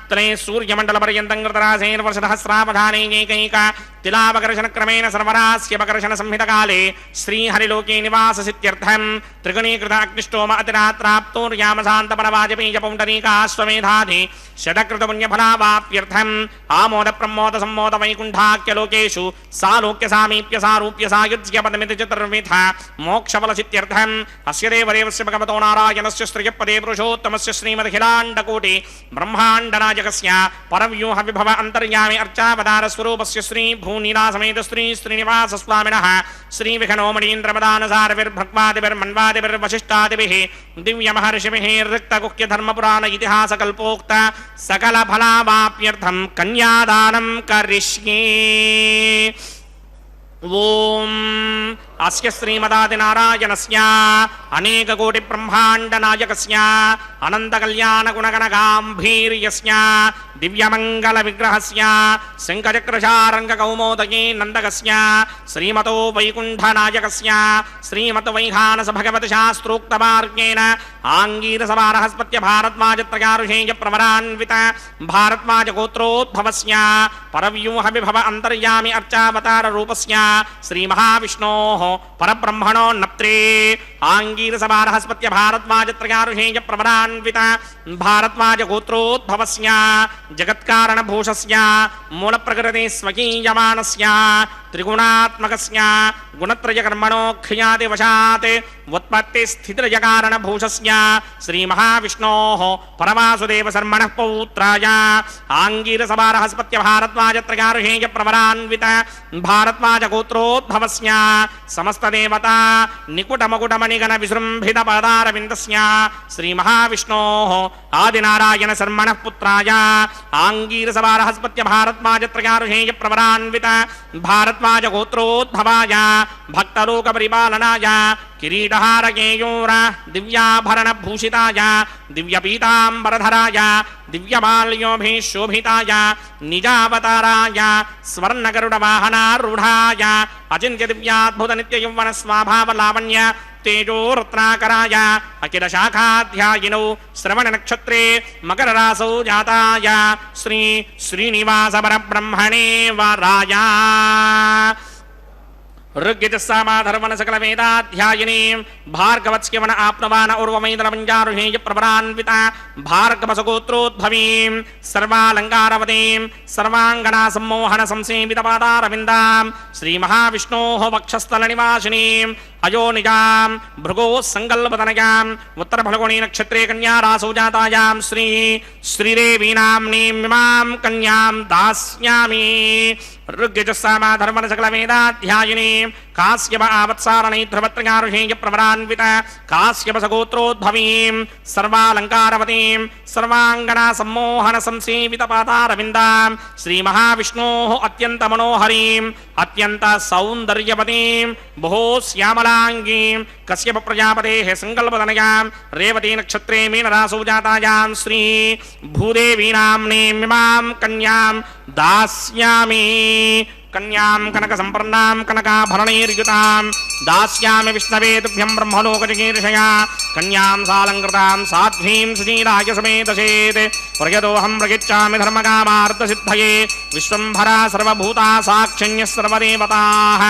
तले सूर्यमण्डलपर्यन्तं कृतरासेर्वर्षसहस्रावधानेकैक तिलावकर्षणक्रमेण सर्वरास्यपकर्षणसंहितकाले श्रीहरिलोके निवाससित्यर्थं त्रिगुणीकृत अग्निष्टोम अतिरात्राप्तोर्यामशान्तपरवाजपेयपौण्डरीकाश्वमेधाधि शतकृतपुण्यफलावाप्यर्थम् आमोदप्रमोदसम्मोदवैकुण्ठाख्यलोकेषु सालोक्यसामीप्य सारूप्य सायुज्यपदमिति चतुर्विध मोक्षफलसित्यर्थम् अस्य देवदेवस्य भगवतो नारायणस्य श्रियपदे पुरुषोत्तमस्य श्रीमदखिलाण्डकोटि ब्रह्माण्डनायकस्य परव्यूहविभव अन्तर्यामि अर्चावतारस्वरूपस्य श्री भूनीलासमेत श्री श्रीनिवास स्वामिनः श्रीविघ्नोमणीन्द्रमदानुसारविर्भक्वादिभिर्मन्वादिभिर्वशिष्टादिभिः दिव्यमहर्षिभिः ऋक्तगुह्यधर्मपुराण इतिहासकल्पोक्त सकलफलावाप्यर्थं कन्यादानं करिष्ये। ओम अस्य श्रीमदादिनारायणस्य अनेककोटिब्रह्माण्डनायकस्य अनन्तकल्याणगुणगणगाम्भीर्यस्य दिव्यमङ्गलविग्रहस्य शङ्खचक्रशारङ्गकौमोदगी नन्दकस्य श्रीमतो वैकुण्ठनायकस्य श्रीमद्वैखानसभगवतशास्त्रोक्तमार्गेण आङ्गीरसभारहस्पत्य भारद्वाजत्रयारुषेयप्रवरान्वित भारद्वाजगोत्रोद्भवस्य परव्यूहविभव अन्तर्यामि अर्चावताररूपस्य श्रीमहाविष्णोः परब्रह्मणो नप्त्रे आङ्गीरसभारहस्पत्य भारद्वाजत्रयारुषेयप्रवरान्वित भारद्वाजगोत्रोद्भवस्य जगत्कारणभूषस्य मूलप्रकृते स्वकीयमानस्य त्रिगुणात्मकस्य गुणत्रयकर्मणोऽख्यातिवशात् उत्पत्तिस्थितिरजकारणभूषस्य श्रीमहाविष्णोः परवासुदेवशर्मणः पौत्राय आङ्गीरसभारहस्पत्य भारद्वाजत्रयारुषेयप्रवरान्वित भारद्वाजगोत्रोद्भवस्य समस्तदेवता निकुटमकुटमणिगणविजृम्भितपादारविन्दस्य श्रीमहाविष्णोः आदिनारायणशर्मणः पुत्राय आङ्गीरसभारहस्पत्य भारद्वाजत्रयारुषेयप्रवरान्वित भारद्वाजगोत्रोद्भवाय भक्तलोकपरिपालनाय किरीटहारकेयूर दिव्याभरणभूषिताय दिव्यपीताम्बरधराय दिव्यमाल्योभिः शोभिताय निजावताराय स्वर्णगरुडवाहनारूढाय अचिन्त्यदिव्याद्भुतनित्ययौवनस्वाभावलावण्य तेजो रत्नाकराय अखिलशाखाध्यायिनौ श्रवणनक्षत्रे मकररासौ जाताय श्री श्रीनिवासपरब्रह्मणे वराय ऋग्यजस्सामाधर्मण सकल वेदाध्यायिनीं भार्गवत्स्यवन आप्नवान उर्वमैन्द्रमञ्जारुहेयप्रवरान्विता भार्गवसगोत्रोद्भवीं सर्वालङ्कारवतीं सर्वाङ्गना सम्मोहन संसेवितपादारविन्दां श्रीमहाविष्णोः वक्षस्थलनिवासिनीं अयोनिजां भृगोः सङ्कल्पतनयाम् उत्तरफल्गुणी नक्षत्रे कन्यारासौ जातायां श्री श्रीदेवीनाम्नीमिमां कन्यां दास्यामि। ऋग्यजस्सामाधर्मण सकलवेदाध्यायिनीं काश्यप आवत्सारणैध्रवत्रयारुषेयप्रवरान्वित काश्यपसगोत्रोद्भवीं सर्वालङ्कारवतीं सर्वाङ्गना सम्मोहन संसेवितपादारविन्दां श्रीमहाविष्णोः अत्यन्तमनोहरीं अत्यन्तसौन्दर्यवतीं बहु श्यामलाङ्गीं कश्यप प्रजापतेः सङ्कल्पतनयां रेवती नक्षत्रे मीनरासौ जातायां श्री भूदेवीनाम्नीमिमां कन्यां दास्यामि। कन्यां कनकसम्पन्नां कनकाभरणैर्युतां दास्यामि विष्णवे तुभ्यं ब्रह्मलोकचिकीर्षया कन्यां सालङ्कृतां साध्वीं सुशीलाय समेतसेत् प्रयतोऽहं प्रयच्छामि धर्मकामार्थसिद्धये विश्वम्भरा सर्वभूता साक्षिण्यः सर्वदेवताः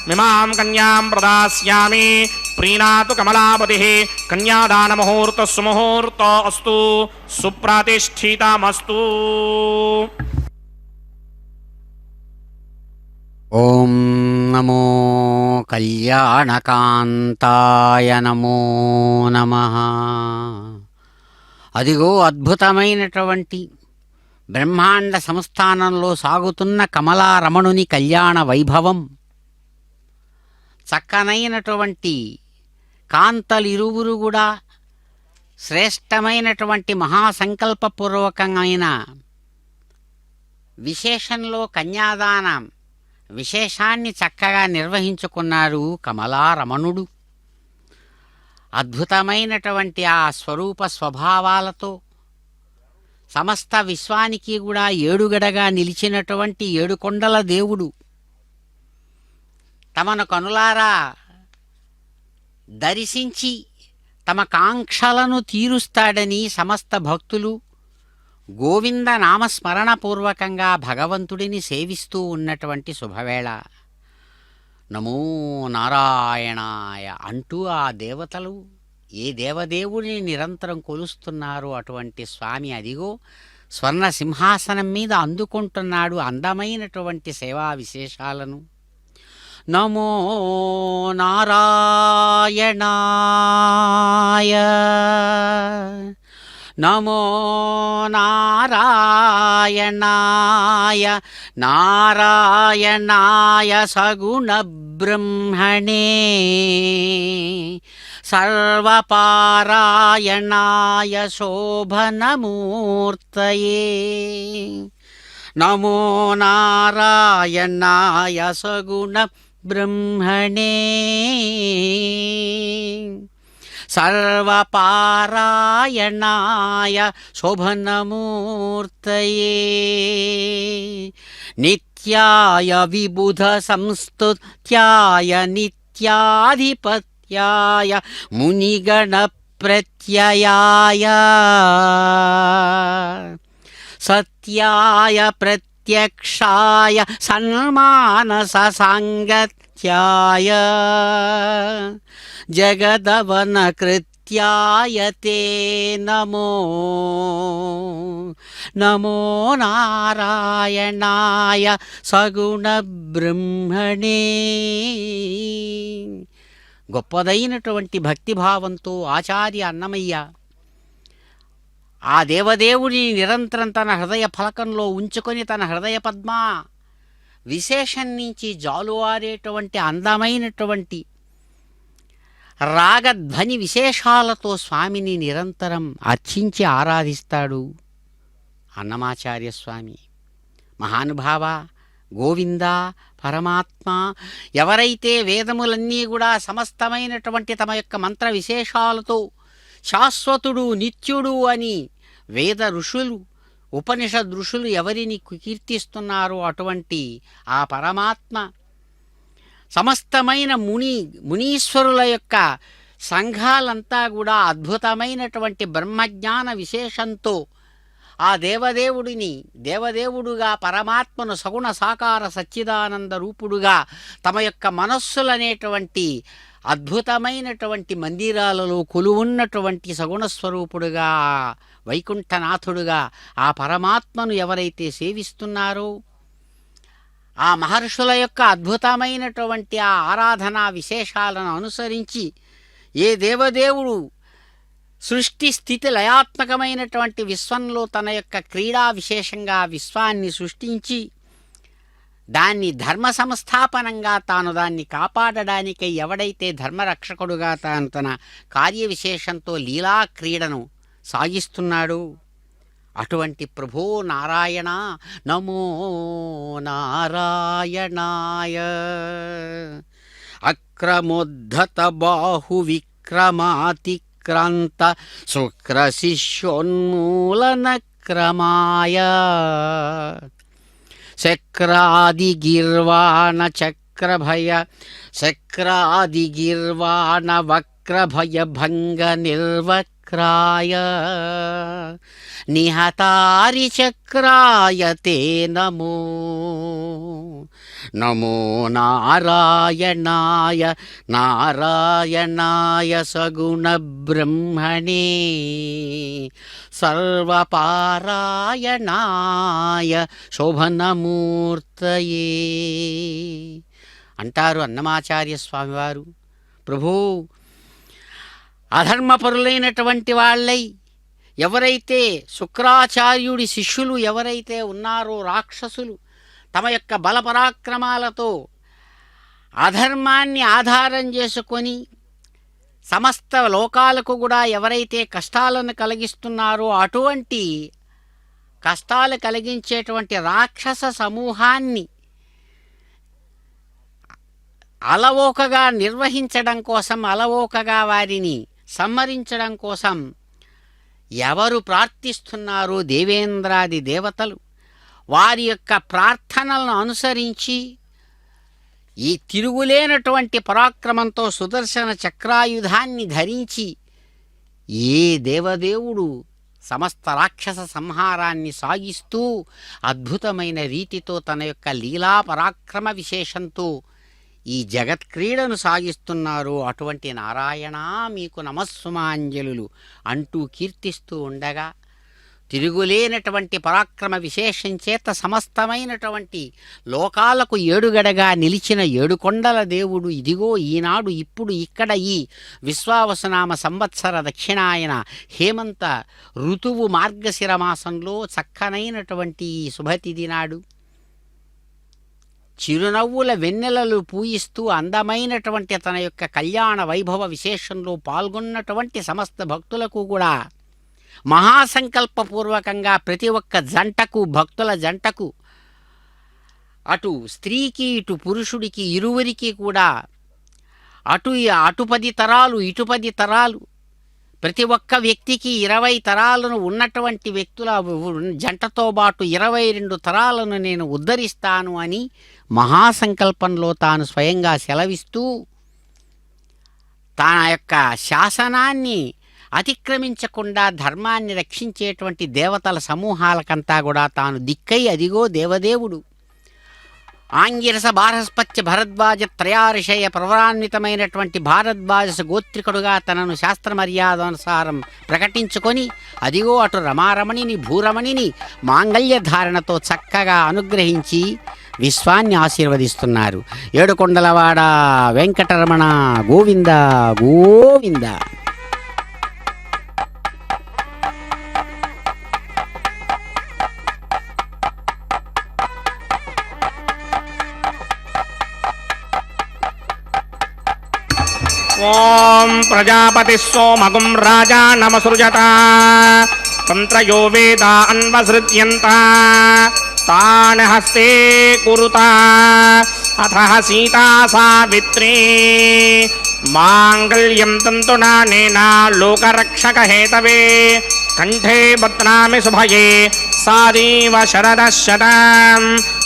मिमां कन्यां प्रदास्यामि प्रीणातु कमलापतिः कन्यादानमुहूर्तः सुमुहूर्तो अस्तु सुप्रतिष्ठितमस्तु। ఓం నమో కళ్యాణకాంతాయ నమో నమః. అదిగో అద్భుతమైనటువంటి బ్రహ్మాండ సంస్థానంలో సాగుతున్న కమలారమణుని కళ్యాణ వైభవం, చక్కనైనటువంటి కాంతలిరువురు కూడా శ్రేష్టమైనటువంటి మహాసంకల్పపూర్వకమైన విశేషంలో కన్యాదానం విశేషాన్ని చక్కగా నిర్వహించుకున్నారు కమలారమణుడు. అద్భుతమైనటువంటి ఆ స్వరూప స్వభావాలతో సమస్త విశ్వానికి కూడా ఏడుగడగా నిలిచినటువంటి ఏడుకొండల దేవుడు తమను కనులారా దర్శించి తమ కాంక్షలను తీరుస్తాడని సమస్త భక్తులు గోవింద నామస్మరణపూర్వకంగా భగవంతుడిని సేవిస్తూ ఉన్నటువంటి శుభవేళ. నమో నారాయణాయ అంటూ ఆ దేవతలు ఏ దేవదేవుడిని నిరంతరం కొలుస్తున్నారో అటువంటి స్వామి అదిగో స్వర్ణ సింహాసనం మీద అందుకుంటున్నాడు అందమైనటువంటి సేవా విశేషాలను. నమో నారాయణాయ నమో నారాయణాయ నారాయణాయ సగుణ బ్రహ్మణే సర్వపారాయణాయ శోభనమూర్తయే. నమో నారాయణాయ సగుణ బ్రహ్మణే సర్వపారాయణాయ శోభనమూర్తయే. నిత్యాయ విబుధ సంస్తుత్యాయ నిత్యాధిపత్యాయ మునిగణ ప్రత్యయాయ సత్యాయ ప్రత్యక్షాయ సన్మానస సాంగత్యాయ జగదవన కృత్యాయ తే నమో. నమో నారాయణాయ సగుణ బ్రహ్మణే. గొప్పదైనటువంటి భక్తిభావంతో ఆచార్య అన్నమయ్య ఆ దేవదేవుడిని నిరంతరం తన హృదయ ఫలకంలో ఉంచుకొని తన హృదయ పద్మ విశేషం నుంచి జాలువారేటువంటి అందమైనటువంటి రాగధ్వని విశేషాలతో స్వామిని నిరంతరం అర్చించి ఆరాధిస్తాడు అన్నమాచార్య స్వామి. మహానుభావ గోవింద పరమాత్మ ఎవరైతే వేదములన్నీ కూడా సమస్తమైనటువంటి తమ యొక్క మంత్ర విశేషాలతో శాశ్వతుడు నిత్యుడు అని వేద ఋషులు ఉపనిషద్ ఋషులు ఎవరిని కీర్తిస్తున్నారో అటువంటి ఆ పరమాత్మ సమస్తమైన మునీశ్వరుల యొక్క సంఘాలంతా కూడా అద్భుతమైనటువంటి బ్రహ్మజ్ఞాన విశేషంతో ఆ దేవదేవుడుగా పరమాత్మను సగుణ సాకార సచ్చిదానంద రూపుడుగా తమ యొక్క మనస్సులనేటువంటి అద్భుతమైనటువంటి మందిరాలలో కొలువున్నటువంటి సగుణ స్వరూపుడుగా వైకుంఠనాథుడుగా ఆ పరమాత్మను ఎవరైతే సేవిస్తున్నారో ఆ మహర్షుల యొక్క అద్భుతమైనటువంటి ఆ ఆరాధనా విశేషాలను అనుసరించి ఏ దేవదేవుడు సృష్టి స్థితి లయాత్మకమైనటువంటి విశ్వంలో తన యొక్క క్రీడా విశేషంగా విశ్వాన్ని సృష్టించి దాన్ని ధర్మ సంస్థాపనంగా తాను దాన్ని కాపాడడానికై ఎవడైతే ధర్మరక్షకుడుగా తాను తన కార్యవిశేషంతో లీలా క్రీడను సాగిస్తున్నాడు అటువంటి ప్రభో నారాయణ నమో నారాయణాయ. అక్రమోద్ధత బాహు విక్రమాతిక్రాంత శుక్రశిష్యోన్మూలన క్రమాయ శక్రాదిగిర్వాణ చక్రభయ శక్రాదిగిర్వాణ వక్రభయ భంగ నిర్వక్రాయ నిహతారి చక్రాయ తే నమో. నమో నారాయణాయ నారాయణాయ సగుణ బ్రహ్మణే సర్వపారాయణాయ శోభనమూర్తయే అంటారు అన్నమాచార్య స్వామివారు. ప్రభూ అధర్మపరులైనటువంటి వాళ్ళై ఎవరైతే శుక్రాచార్యుడి శిష్యులు ఎవరైతే ఉన్నారో రాక్షసులు తమ యొక్క బలపరాక్రమాలతో అధర్మాన్ని ఆధారం చేసుకొని సమస్త లోకాలకు కూడా ఎవరైతే కష్టాలను కలిగిస్తున్నారో అటువంటి కష్టాలు కలిగించేటువంటి రాక్షస సమూహాన్ని అలవోకగా నిర్వహించడం కోసం, అలవోకగా వారిని సంహరించడం కోసం ఎవరు ప్రార్థిస్తున్నారో దేవేంద్రాది దేవతలు వారి యొక్క ప్రార్థనలను అనుసరించి ఈ తిరుగులేనటువంటి పరాక్రమంతో సుదర్శన చక్రాయుధాన్ని ధరించి ఏ దేవదేవుడు సమస్త రాక్షస సంహారాన్ని సాగిస్తూ అద్భుతమైన రీతితో తన యొక్క లీలా పరాక్రమ విశేషంతో ఈ జగత్క్రీడను సాగిస్తున్నారు అటువంటి నారాయణ మీకు నమస్సుమాంజలులు అంటూ కీర్తిస్తూ ఉండగా తిరుగులేనటువంటి పరాక్రమ విశేషం చేత సమస్తమైనటువంటి లోకాలకు ఏడుగడగా నిలిచిన ఏడుకొండల దేవుడు ఇదిగో ఈనాడు ఇప్పుడు ఇక్కడ ఈ విశ్వావసునామ సంవత్సర దక్షిణాయన హేమంత ఋతువు మార్గశిర మాసంలో చక్కనైనటువంటి ఈ శుభతిథి నాడు చిరునవ్వుల వెన్నెలలు పూయిస్తూ అందమైనటువంటి తన యొక్క కళ్యాణ వైభవ విశేషంలో పాల్గొన్నటువంటి సమస్త భక్తులకు కూడా మహాసంకల్పపూర్వకంగా ప్రతి ఒక్క జంటకు, భక్తుల జంటకు, అటు స్త్రీకి ఇటు పురుషుడికి ఇరువురికి కూడా అటు 10 తరాలు ఇటు 10 తరాలు ప్రతి ఒక్క వ్యక్తికి 20 తరాలను ఉన్నటువంటి వ్యక్తుల జంటతో పాటు 22 తరాలను నేను ఉద్ధరిస్తాను అని మహాసంకల్పంలో తాను స్వయంగా సెలవిస్తూ తన యొక్క శాసనాన్ని అతిక్రమించకుండా ధర్మాన్ని రక్షించేటువంటి దేవతల సమూహాలకంతా కూడా తాను దిక్కై అదిగో దేవదేవుడు ఆంగిరస బారస్పత్య భరద్వాజ త్రయారిషయ ప్రవరాన్వితమైనటువంటి భారద్వాజ గోత్రికుడుగా తనను శాస్త్ర మర్యాదానుసారం ప్రకటించుకొని అదిగో అటు రమారమణిని భూరమణిని మాంగళ్య ధారణతో చక్కగా అనుగ్రహించి విశ్వాన్ని ఆశీర్వదిస్తున్నారు. ఏడుకొండలవాడ వెంకటరమణ గోవింద గోవింద. ఓం ప్రజాపతి సోమగుం రాజా నమసృజత తంత్రయో వేద అన్వసృజ్యంత తాన్ హస్తే కురుత అథ సీతా సావిత్రీ మాంగళ్యం తంతునానేన లోకరక్షక హేతవే కంఠే బధ్నామి శుభయే సారీవ శరదః శతం.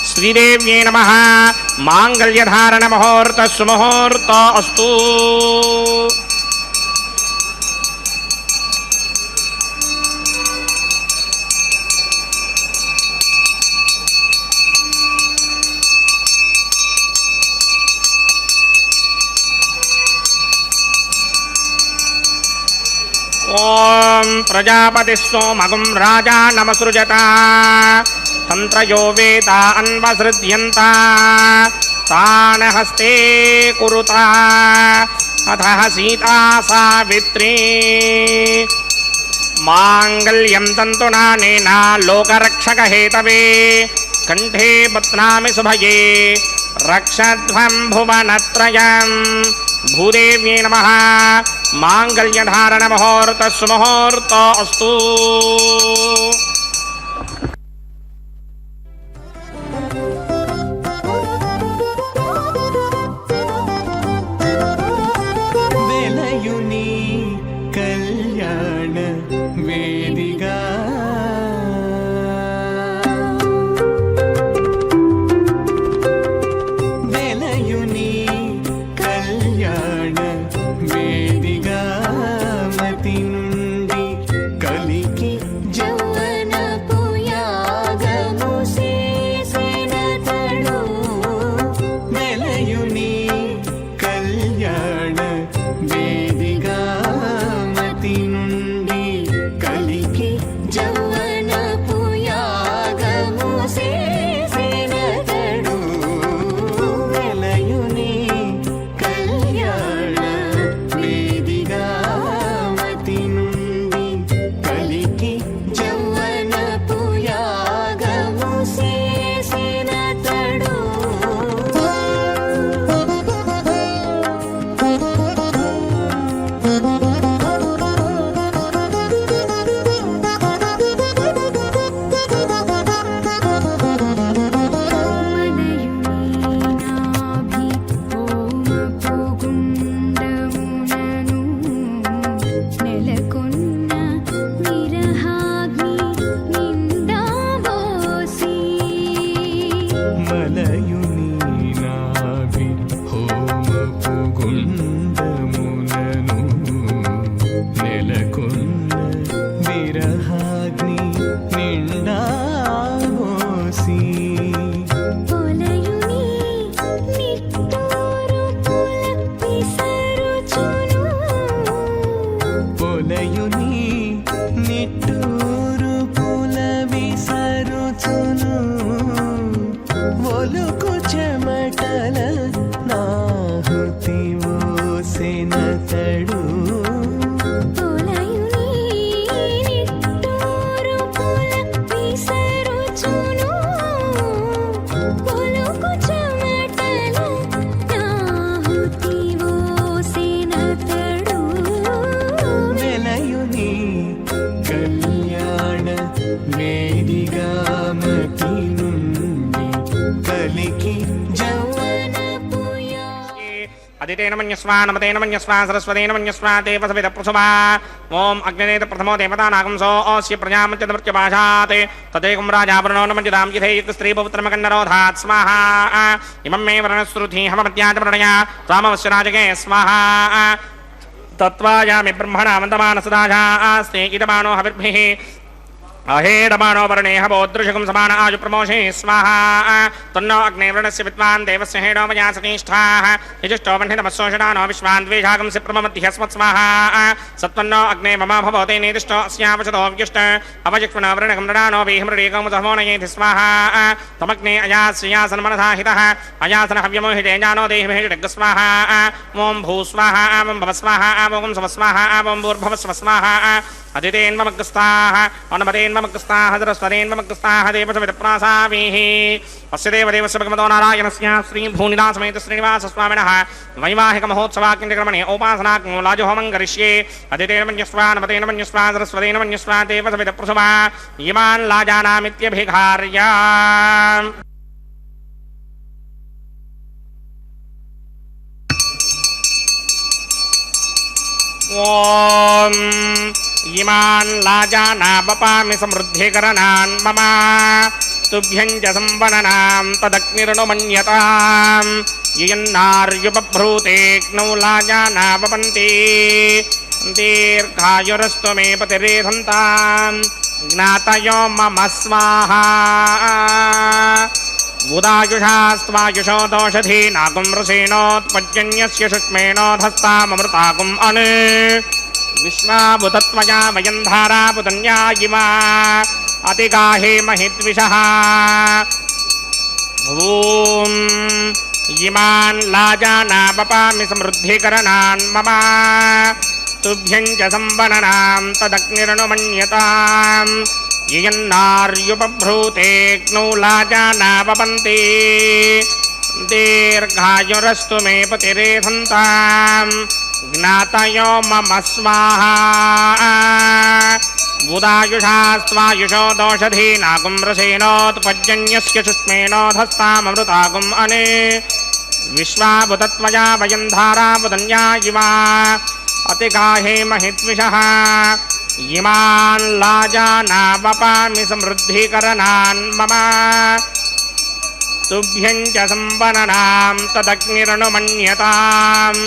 శ్రీదేవ్యై నమః. మాంగళ్యధారణ ముహూర్త సుముహూర్త అస్తు. ఓం ప్రజాపతి సోమగుం రాజా నమసృజత తంత్రయో వేద అన్వసృజ్యంత తాన్ హస్తే కురుత అథ సీతా సావిత్రీ మాంగళ్యం తంతునానేన లోకరక్షక హేతవే కంఠే బధ్నామి శుభయే రక్షధ్వం భువనత్రయం. భూదేవ్యై నమః. మాంగళ్యధారణ ముహూర్త సుముహూర్త అస్తు. వెలయుని కళ్యాణ వేదిగా వెలయుని కళ్యాణ వేదిగా మతి నుండి కలికి జౌవన వేడిగా మతి నుండి కలికి జౌవనపుయా అదితేన మన్యస్వా నమతేన మన్యస్వా సరస్వతేన మన్యస్వా దేవసవిద ప్రసుభా ఓం అగ్నినేత ప్రథమో దేవతానాగంసో ఓస్య ప్రజామత్యమృత్యభాషాత్ తదేకం రాజావరణో నమజ్జదాం యిథైక స్త్రీపౌత్రమకన్నరోధాత్ స్వాహా ఇమం మే వరణశ్రుతి హవమత్యాచ ప్రణయా త్వామవస్య రాజకే స్వాహా తత్వాయామి బ్రహ్మణామంతమానసదాజాస్తే ఇదమానో హవిర్భిః अहेडमानो वर्णेह बोदृशकं समान आयु प्रमोषे स्वाहा तन्नो अग्निवर्णस्य विद्वान् देवस्य हेडो मया सनिष्ठाः यजुष्टो वह्नितमस्सोषणानो विश्वान् द्वेषागं सि प्रममध्यस्मत् स्वाहा सत्वन्नो अग्ने मम भवते नेदिष्टो अस्यावशतो व्युष्ट अवजिक्ष्मनो वर्णकं नडानो विह्मृडीकमुदहोनयेति स्वाहा तमग्ने अयास्यासनमनसा हितः अयासन हव्यमोहिते ज्ञानो देहिभिः स्वाहा ॐ भूस्वाहा ॐ भवस्वाहा ॐ स्वस्वाहा ॐ भूर्भवस्व स्वाहा अदितेन्वमग्रस्ताः अनुमतेन्वमग्रस्ताः सरस्वतेन्वमग्रस्ताः देवसविदप्रासामीः अस्य देवदेवस्य भगवतो नारायणस्य श्रीभूनिदासमेत श्रीनिवासस्वामिनः वैवाहिकमहोत्सवाकिण्यक्रमणे उपासनाग्नो लाजुहोमं करिष्ये अदितेन मन्यस्वा नमतेन मन्यस्वा सरस्वतेन मन्यस्वा देवसविदप्रसुभा इमान् लाजानामित्यभिघार्य ॐ इमान् लाजानावपामि समृद्धिकरणान् मम तुभ्यं च संवननां तदग्निर्नुमन्यतां यन्नार्युपभ्रूतेऽग्नौ लाजानावपन्ति दीर्घायुरस्तु मे पतिरेधन्तां ज्ञातयो मम स्वाहा उदायुषास्त्वायुषो दोषधीनागुं रसेनोत्पज्जन्यस्य शुष्मेणोधस्ताममृतागुम् अनु विश्वाभुतत्वया वयं धाराभुतन्या इमा अतिगाहे महिद्विषः ॐ इमान् लाजानावपामि समृद्धिकरणान् मम तुभ्यं च संवननां तदग्निर्नुमन्यताम् यन्नार्युपभ्रूतेऽग्नौ लाजानावपन्ति दीर्घायुरस्तु मे पतिरेधन्तां ज्ञातयो मम स्वाहा उदायुषास्त्वायुषो दोषधीनागुं रसेनोत्पज्जन्यस्य शुष्मेणोधस्ताममृतागुम् अने विश्वाभुतत्वया वयं धारावदन्या इमा अतिगाहे महिद्विषः इमान् लाजानावपामि समृद्धिकरणान् मम तुभ्यं च संवननां तदग्निर्नुमन्यताम्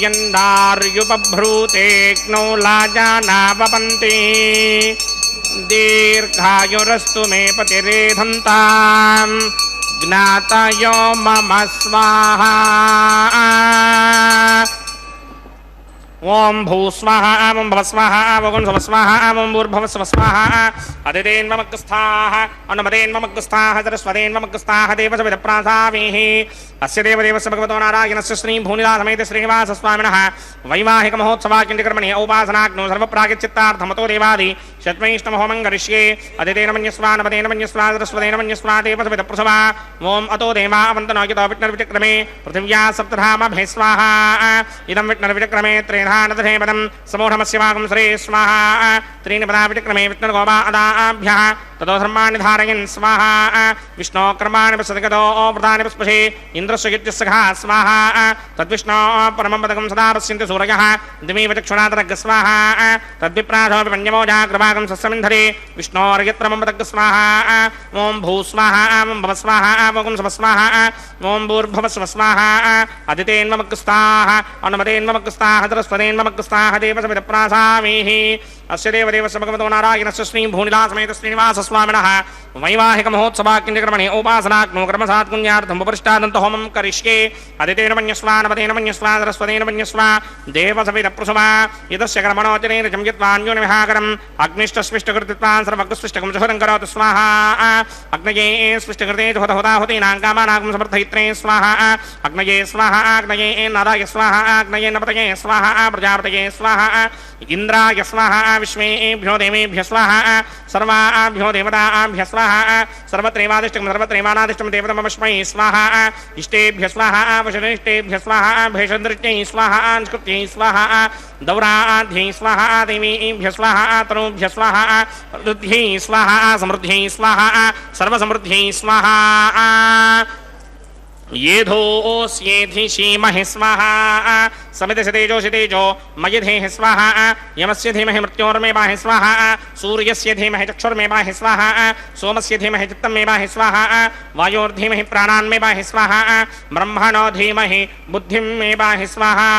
यन्नार्युपभ्रूतेऽग्नौ लाजानावपन्ति दीर्घायुरस्तु मे पतिरेधन्तां ज्ञातयो मम स्वाहा ओम भूस्वाहा ओम भवस्वाहा ओम स्वस्वाहा ओम भूर्भवस्वस्वाहा अदितेन्वमग्रस्थाः अनुमतेन्वमग्रस्थाः सरस्वतेन्वमग्रस्थाः देवसविदप्रासामीः अस्य देवदेवस्य भगवतो नारायणस्य श्रीभूनिदासमेत श्रीनिवासस्वामिनः वैवाहिकमहोत्सवाकिण्यकर्मणि औपासनाग्नो सर्वप्रागिच्चित्तार्थमतो देवादि शतमैष्णवहोमं करिष्ये अदितेन मन्यस्वा नमतेन मन्यस्वा सरस्वतेन मन्यस्वा देवसविदप्रसवा ओम अतो देवावन्तनो यतो विष्णुर्विचक्रमे पृथिव्या सप्तधामभे स्वाहा इदं विष्णुर्विचक्रमे त्रेधानदधेपदं समूढमस्य वागं श्री स्वाहा त्रीणि पदा विचक्रमे विष्णुर्गोपा अदाभ्यः ततो धर्माणि धारयन् स्वाहा विष्णो कर्माणि पश्यतगतो व्रतानि पुष्पशे इन्द्रस्य युज्यस्सखा स्वाहा तद्विष्णो परमं पदकं सदा पश्यन्ति सूरयः दिवीव चक्षुणातरग् स्वाहा तद्विप्रासोऽपि पञ्चमोजा कृपाकं सस्यमिन्धरे विष्णोर्यत्रमं पदग् स्वाहा ॐ भूस्वाहा ॐ भवस्वाहा ॐ स्वस्वाहा ॐ भूर्भवस्व स्वाहा अदितेन्वमग्रस्ताः अनुमतेन्वमग्रस्ताः सरस्वतेन्वमग्रस्ताः देवसविदप्रासामीः अस्य देवदेवस्य भगवतो नारायणस्य श्रीभूनिदासमेत श्रीनिवासस्वामिनः वैवाहिकमहोत्सवाकिण्यकर्मणि उपासनाग्नो कर्मसात्पुण्यार्थं उपरिष्टादन्तहोमं करिष्ये अदितेन मन्यस्वा नमतेन मन्यस्वा सरस्वतेन मन्यस्वा देवसविदप्रसवा यतस्य कर्मणोचनेन यत्वान्योनिविहाकरम् अग्निष्टस्विष्टकृतित्वान् सर्वग्स्विष्टकं सुहृदं करोतु स्वाहा अग्नये स्विष्टकृते जुहतहुताहुतीनां कामानागं समर्थयित्रे स्वाहा अग्नये स्वाहा अग्नये नाराय स्वाहा अग्नये नपतये स्वाहा प्रजापतये स्वाहा इंद्राय स्वाहा विश्वेभ्यो देवेभ्यः स्वाहा सर्वाभ्यो देवताभ्यः स्वाहा सर्वत्रैवादिष्टं सर्वत्रैवानादिष्टं देवतमस्मै स्वाहा इष्टेभ्यः स्वाहा वशनिष्टेभ्यः स्वाहा भेषदृष्ट्यै स्वाहा निष्कृत्यै स्वाहा दौराध्यै स्वाहा देवीभ्यः स्वाहा तनूभ्यः स्वाहा वृद्ध्यै स्वाहा समृद्ध्यै स्वाहा सर्वसमृद्ध्यै स्वाहा येधोऽस्येधिषीमहि स्वाहा समितशतेजो मयिधेः स्वाहा यमस्य धीमहि मृत्योर्मेवाहि स्वाहा सूर्यस्य धीमहि चक्षुर्मेवाहि स्वाहा सोमस्य धीमहि चित्तमेवाहि स्वाहा वायोर्धीमहि प्राणान्मेवाहि स्वाहा ब्रह्मणो धीमहि बुद्धिमेवाहि स्वाहा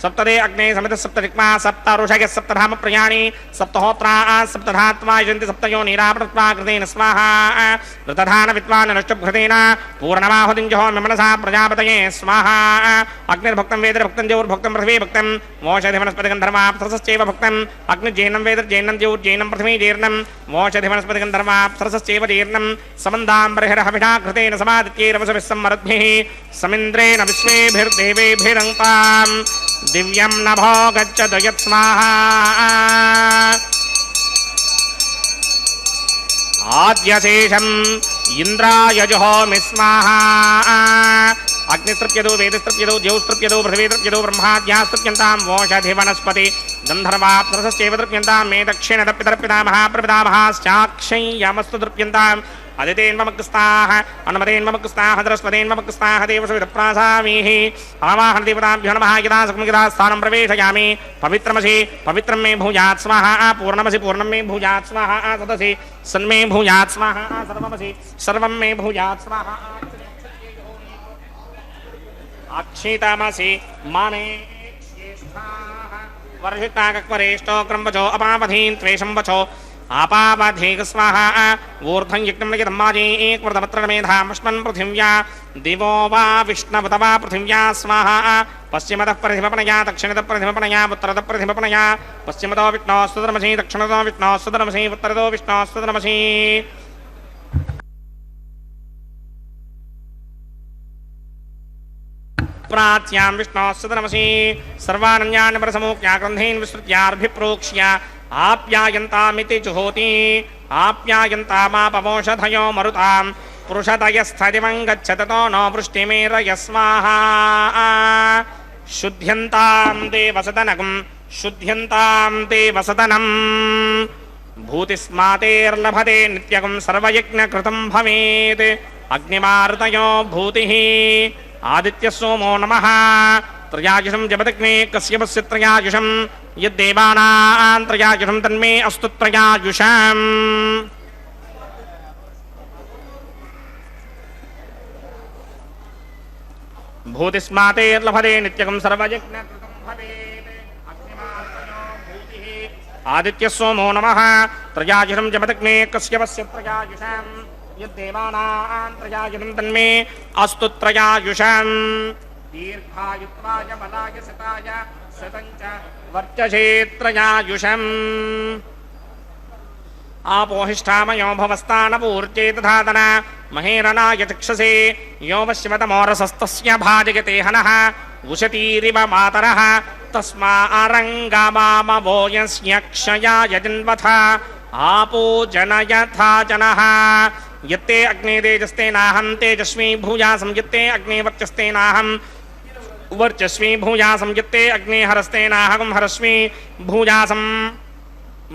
सप्तदे अग्ने समितः सप्तदिक्मा सप्त ऋषयः सप्तधाम प्रयाणि सप्तहोत्रा सप्तधात्वा यजन्ति सप्तयोनिरावृत्वा कृतेन स्वाहा ऋतधान विद्वान् नष्टभृतेन पूर्णमाहुतिञ्जहो मनसा प्रजापतये स्वाहा अग्निर्भक्तं वेदर्भक्तं द्यौर्भक्तं पृथिवी भक्तं वोषधिवनस्पतिगन्धर्वाप्सरसश्चैव भक्तं अग्निर्जैनं वेदर्जैनं द्यौर्जैनं पृथिवी जीर्णं वोषधिवनस्पतिगन्धर्वाप्सरसश्चैव जीर्णं समन्दाम्बरिहरहविषा कृतेन समादित्यैरवसभिः सम्मरुद्भिः समिन्द्रेण विश्वेभिर्देवेभिरङ्कां दिव्यं नभो गच्छतु यत् स्वाहा आद्यशेषम् इंद्राय जुहोमि स्वाहा अग्निस्तृप्यदो वेदस्तृप्यदो द्यौस्तृप्यदो पृथिवीस्तृप्यदो ब्रह्माद्यास्तृप्यन्तां वोषधिवनस्पति गन्धर्वाप्सरसश्चैव तृप्यन्तां मे दक्षिणतर्पितर्पिता महाप्रपितामहाश्चाक्षय्यमस्तु तृप्यन्ताम् अदितेन्ममग्स्ताः अनुमतेन्ममग्स्ताः द्रस्पतेन्ममग्स्ताः देवसविदप्रासामीः आवाहन देवताभ्यो नमः यदा सुखं यदा स्थानं प्रवेशयामि पवित्रमसि पवित्रं मे भूयात् स्वाहा पूर्णमसि पूर्णं मे भूयात् स्वाहा सदसि सन्मे भूयात् स्वाहा सर्वमसि सर्वं मे भूयात् स्वाहा अक्षितमसि माने वर्षिताकक्वरेष्टो क्रम्बचो अपावधीन् त्वेषं वचो आपावधीक स्वाहा ऊर्ध्वं यज्ञं यजमाजीक्वृतपत्रमेधामश्मन् पृथिव्या दिवो वा विष्णवत वा पृथिव्या स्वाहा पश्चिमतः प्रतिमपणया दक्षिणतः प्रतिमपणया उत्तरतः प्रतिमपणया पश्चिमतो विष्णोस्तुतनमसि दक्षिणतो विष्णोस्तुतनमसि उत्तरतो विष्णोस्तुतनमसि प्राच्यां विष्णोस्तुतनमसि सर्वानन्यान् परसमूख्याग्रन्थीन् विस्तृत्यार्भिप्रोक्ष्य आप्यायन्तामिति जुहोति आप्यायन्तामापवोषधयो मरुतां पुरुषतयस्थदिवं गच्छततो नो वृष्टिमेरय स्वाहा शुद्ध्यन्तां ते वसदनं भूतिस्मातेर्लभते नित्यगं सर्वयज्ञकृतं भवेत् अग्निमारुतयो भूतिः आदित्यसोमो नमः त्रयायुषं जपदग्ने कश्यपस्य त्रयायुषं यद्देवानां त्रयायुषं तन्मे अस्तु त्रयायुषम् भूतिस्मातेर्लभते नित्यगं सर्वयज्ञकृतं भवेत् अग्निमारुतयो भूतिः आदित्यसोमो नमः त्रयायुषं जपदग्ने कश्यपस्य त्रयायुषं यद्देवानां त्रयायुषं तन्मे अस्तु त्रयायुषम् दीर्घायुत्वाय बलाय सताय सतञ्च वर्चसे त्रयायुषम् आपोहिष्ठामयो भवस्तानपूर्जे तथादन महेरणाय चक्षसे यो वश्यवतमोरसस्तस्य भाजयते हनः उशतीरिव मातरः तस्मारङ्गामामवो यस्य क्षयाय जन्वथ आपो जनयथा जनः यत्ते अग्ने तेजस्ते नाहं तेजस्वी भूयासं यत्ते अग्ने वर्चस्ते नाहं वर्चस्वी भूयासं यत्ते अग्ने हरस्ते नाहं हरस्वी भूयासं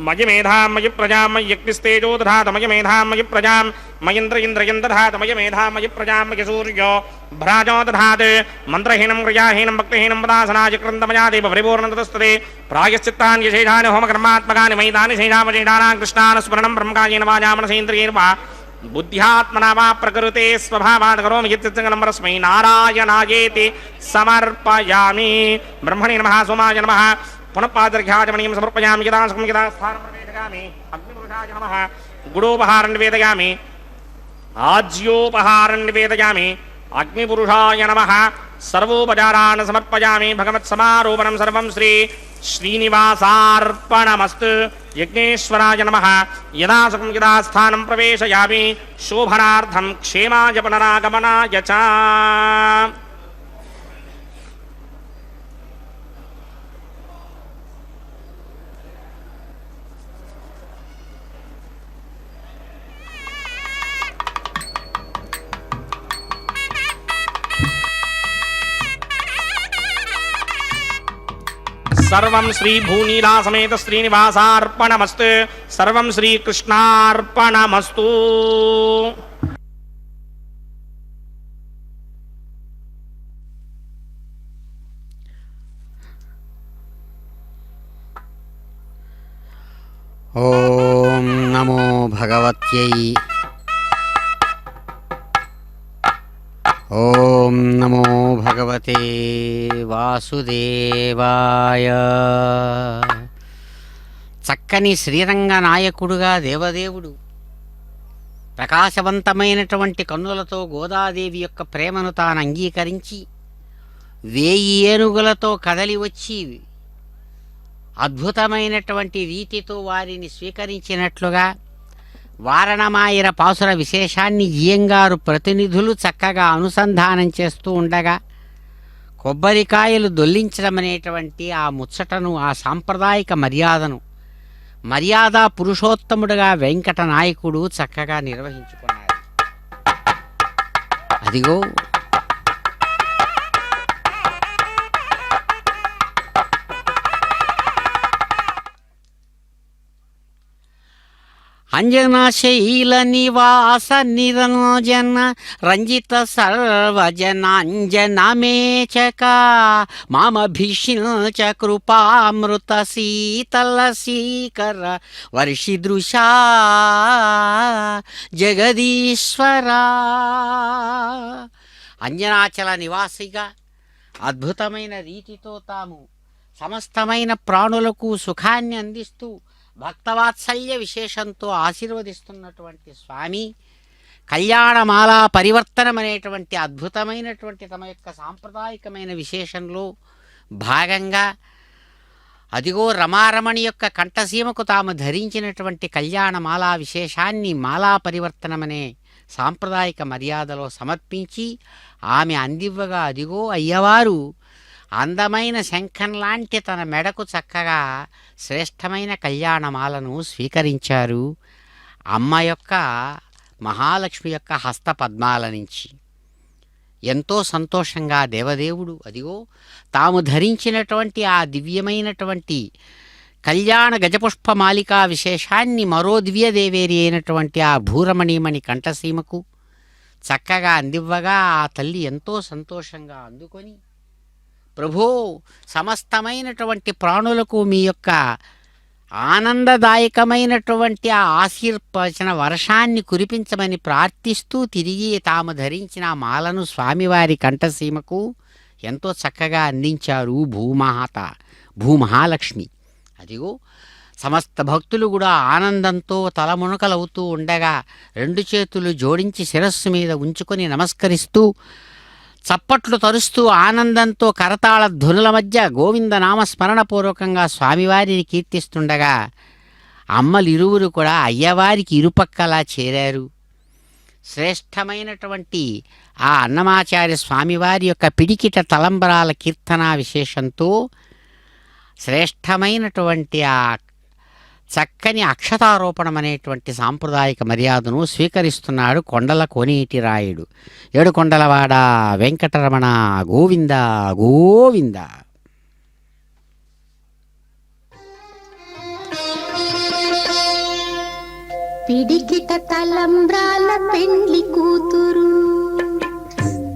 मयि मेधां मयि प्रजां मयि यज्ञस्तेजो दधातु मयि मेधां मयि प्रजां मयिन्द्र इन्द्रियं दधातु मयि मेधां मयि प्रजां मयि सूर्यो भ्राजो दधातु मन्त्रहीनं क्रियाहीनं भक्तिहीनं पदासनाय क्रन्दमया देव परिपूर्णं ततस्तते प्रायश्चित्तानि यशेषानि होमकर्मात्मकानि मयितानि शेषामशेषाणां कृष्णान् स्मरणं ब्रह्मकायेन वाचा मनसेन्द्रियैर्वा बुद्ध्यात्मना वा प्रकृते स्वभावात् करोमि यत्सङ्गनं परस्मै नारायणायेति समर्पयामि ब्रह्मणे नमः सोमाय नमः पुनः पादर्घ्याचमणीं समर्पयामि यदा सुखं यदा स्थानं प्रवेशयामि अग्निपुरुषाय नमः गुडोपहारं निवेदयामि आज्योपहारं निवेदयामि अग्निपुरुषाय नमः सर्वोपचारान् समर्पयामि भगवत्समारोपणं सर्वं श्री श्रीनिवासार्पणमस्तु यज्ञेश्वराय नमः यदा सुखं यदा स्थानं प्रवेशयामि शोभनार्थं क्षेमाय पुनरागमनाय च సర్వం శ్రీ భూనీలా సమేత శ్రీనివాసార్పణమస్తు. సర్వం శ్రీకృష్ణార్పణమస్తు. ఓం నమో భగవత్యై. ఓం నమో భగవతే వాసుదేవాయ. చక్కని శ్రీరంగ నాయకుడుగా దేవదేవుడు ప్రకాశవంతమైనటువంటి కన్నులతో గోదాదేవి యొక్క ప్రేమను తాను అంగీకరించి 1000 ఏనుగులతో కదలి వచ్చి అద్భుతమైనటువంటి రీతితో వారిని స్వీకరించినట్లుగా వారణమాయిర పాసుర విశేషాన్ని జీయంగారు ప్రతినిధులు చక్కగా అనుసంధానం చేస్తూ ఉండగా కొబ్బరికాయలు దొల్లించడం అనేటువంటి ఆ ముచ్చటను, ఆ సాంప్రదాయిక మర్యాదను మర్యాదా పురుషోత్తముడుగా వెంకట నాయకుడు చక్కగా నిర్వహించుకున్నాడు. అదిగో అంజనశైల నివాస నిరంజన రంజిత సర్వజనాంజనమేచక మామభిషించ కృపామృత శీతల శీకర వర్షిదృశా జగదీశ్వరా. అంజనాచల నివాసిగా అద్భుతమైన రీతితో తాము సమస్తమైన ప్రాణులకు సుఖాన్ని అందిస్తూ భక్తవాత్సల్య విశేషంతో ఆశీర్వదిస్తున్నటువంటి స్వామి కళ్యాణమాలా పరివర్తనం అనేటువంటి అద్భుతమైనటువంటి తమ యొక్క సాంప్రదాయకమైన విశేషంలో భాగంగా అదిగో రమారమణి యొక్క కంఠసీమకు తాము ధరించినటువంటి కళ్యాణమాలా విశేషాన్ని మాలా పరివర్తనమనే సాంప్రదాయక మర్యాదలో సమర్పించి ఆమె అందివ్వగా అదిగో అయ్యవారు అందమైన శంఖం లాంటి తన మెడకు చక్కగా శ్రేష్టమైన కళ్యాణమాలను స్వీకరించారు అమ్మ యొక్క మహాలక్ష్మి యొక్క హస్త పద్మాల నుంచి. ఎంతో సంతోషంగా దేవదేవుడు అదిగో తాము ధరించినటువంటి ఆ దివ్యమైనటువంటి కళ్యాణ గజపుష్పమాలికా విశేషాన్ని మరో దివ్యదేవేరి అయినటువంటి ఆ భూరమణీమణి కంఠసీమకు చక్కగా అందివ్వగా ఆ తల్లి ఎంతో సంతోషంగా అందుకొని, ప్రభో సమస్తమైనటువంటి ప్రాణులకు మీ యొక్క ఆనందదాయకమైనటువంటి ఆ ఆశీర్వచన వర్షాన్ని కురిపించమని ప్రార్థిస్తూ తిరిగి తాము ధరించిన మాలను స్వామివారి కంఠసీమకు ఎంతో చక్కగా అందించారు భూమహాలక్ష్మి. అదిగో సమస్త భక్తులు కూడా ఆనందంతో తలమునకలవుతూ ఉండగా 2 చేతులు జోడించి శిరస్సు మీద ఉంచుకొని నమస్కరిస్తూ చప్పట్లు తరుస్తూ ఆనందంతో కరతాళ ధ్వనుల మధ్య గోవింద నామస్మరణపూర్వకంగా స్వామివారిని కీర్తిస్తుండగా అమ్మలిరువురు కూడా అయ్యవారికి ఇరుపక్కలా చేరారు. శ్రేష్టమైనటువంటి ఆ అన్నమాచార్య స్వామివారి యొక్క పిడికిట తలంబరాల కీర్తనా విశేషంతో శ్రేష్టమైనటువంటి ఆ చక్కని అక్షతారోపణం అనేటువంటి సాంప్రదాయక మర్యాదను స్వీకరిస్తున్నాడు కొండల కోనేటి రాయుడు. ఏడుకొండలవాడ వెంకటరమణ గోవింద గోవింద. పిడికిట తలంబ్రాల పెండ్లి కూతురు,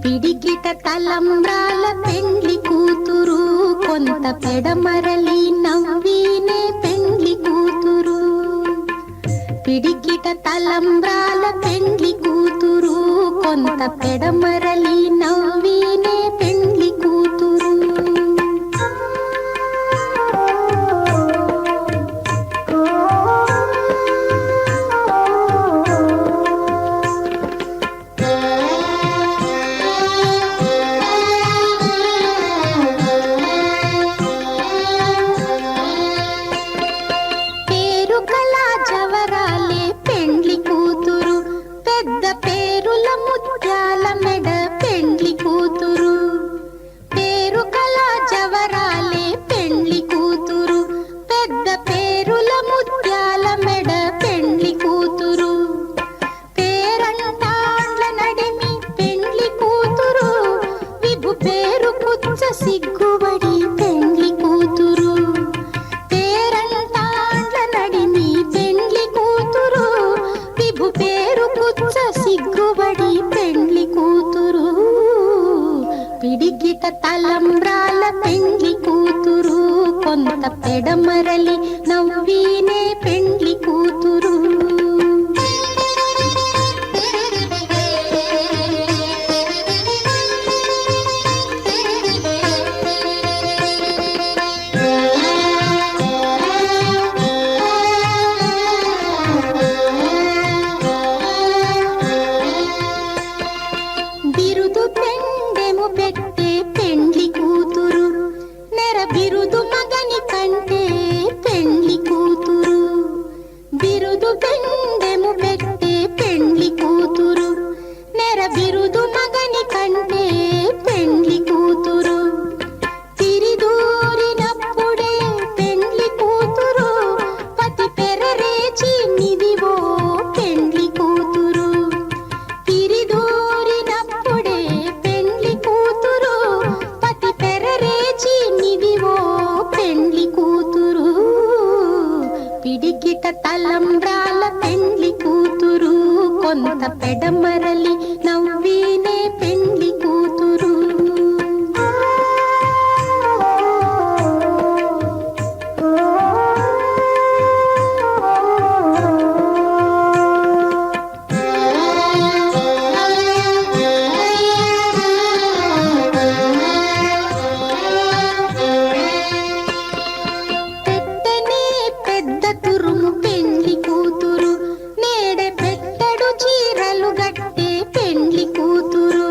పిడికిట తలంబ్రాల పెండ్లి కూతురు, కొంత పెడమరలి నవ్వినే పెండ్లి కూతురు. పిడికిట తలంబ్రాల పెండ్లి కూతురు, కొంత పెడమరలి నవ్వినే పెండ్లి కూతురు. ముత్యాల మెడ పెండ్లి కూతురు. తలంబ్రాల పెండ్లి కూతురు కొంత పెడమరలి నవ్వీనే పెండ్లి కూతురు. బిరుదు పెండెము పెట్టే పెండ్లి కూతురు నెర బిరుదు మగని కంటే పెండ్లి కూతురు. బిరుదు పెండెము పెట్టే పెండ్లి కూతురు నెర బిరుదు మగని కంటే పెండ్లి కూతురు. తిరిదూరినప్పుడే పెండ్లి కూతురు పతి పెరరేచి నిదివో పెండ్లి కూతురు. తిరిదూరినప్పుడే పెండ్లి కూతురు పతి పెరరేచి నిదివో పెండ్లి కూతురు. పిడికిట తలంబ్రాల పెండ్లి కూతురు కొంత పెడమరలి నవ్వీనే పెండ్లి కూతురు. పెట్టనే పెద్ద తురుము పెండ్లి కూతురు నేడే పెట్టడు చీరలు గట్టే పెండ్లి కూతురు.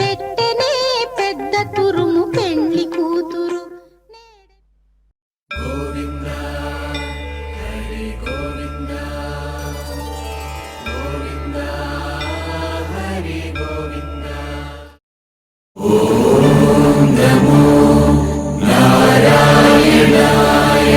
పెట్టనే పెద్ద తురుము పెండ్లి కూతురు నారాయణాయ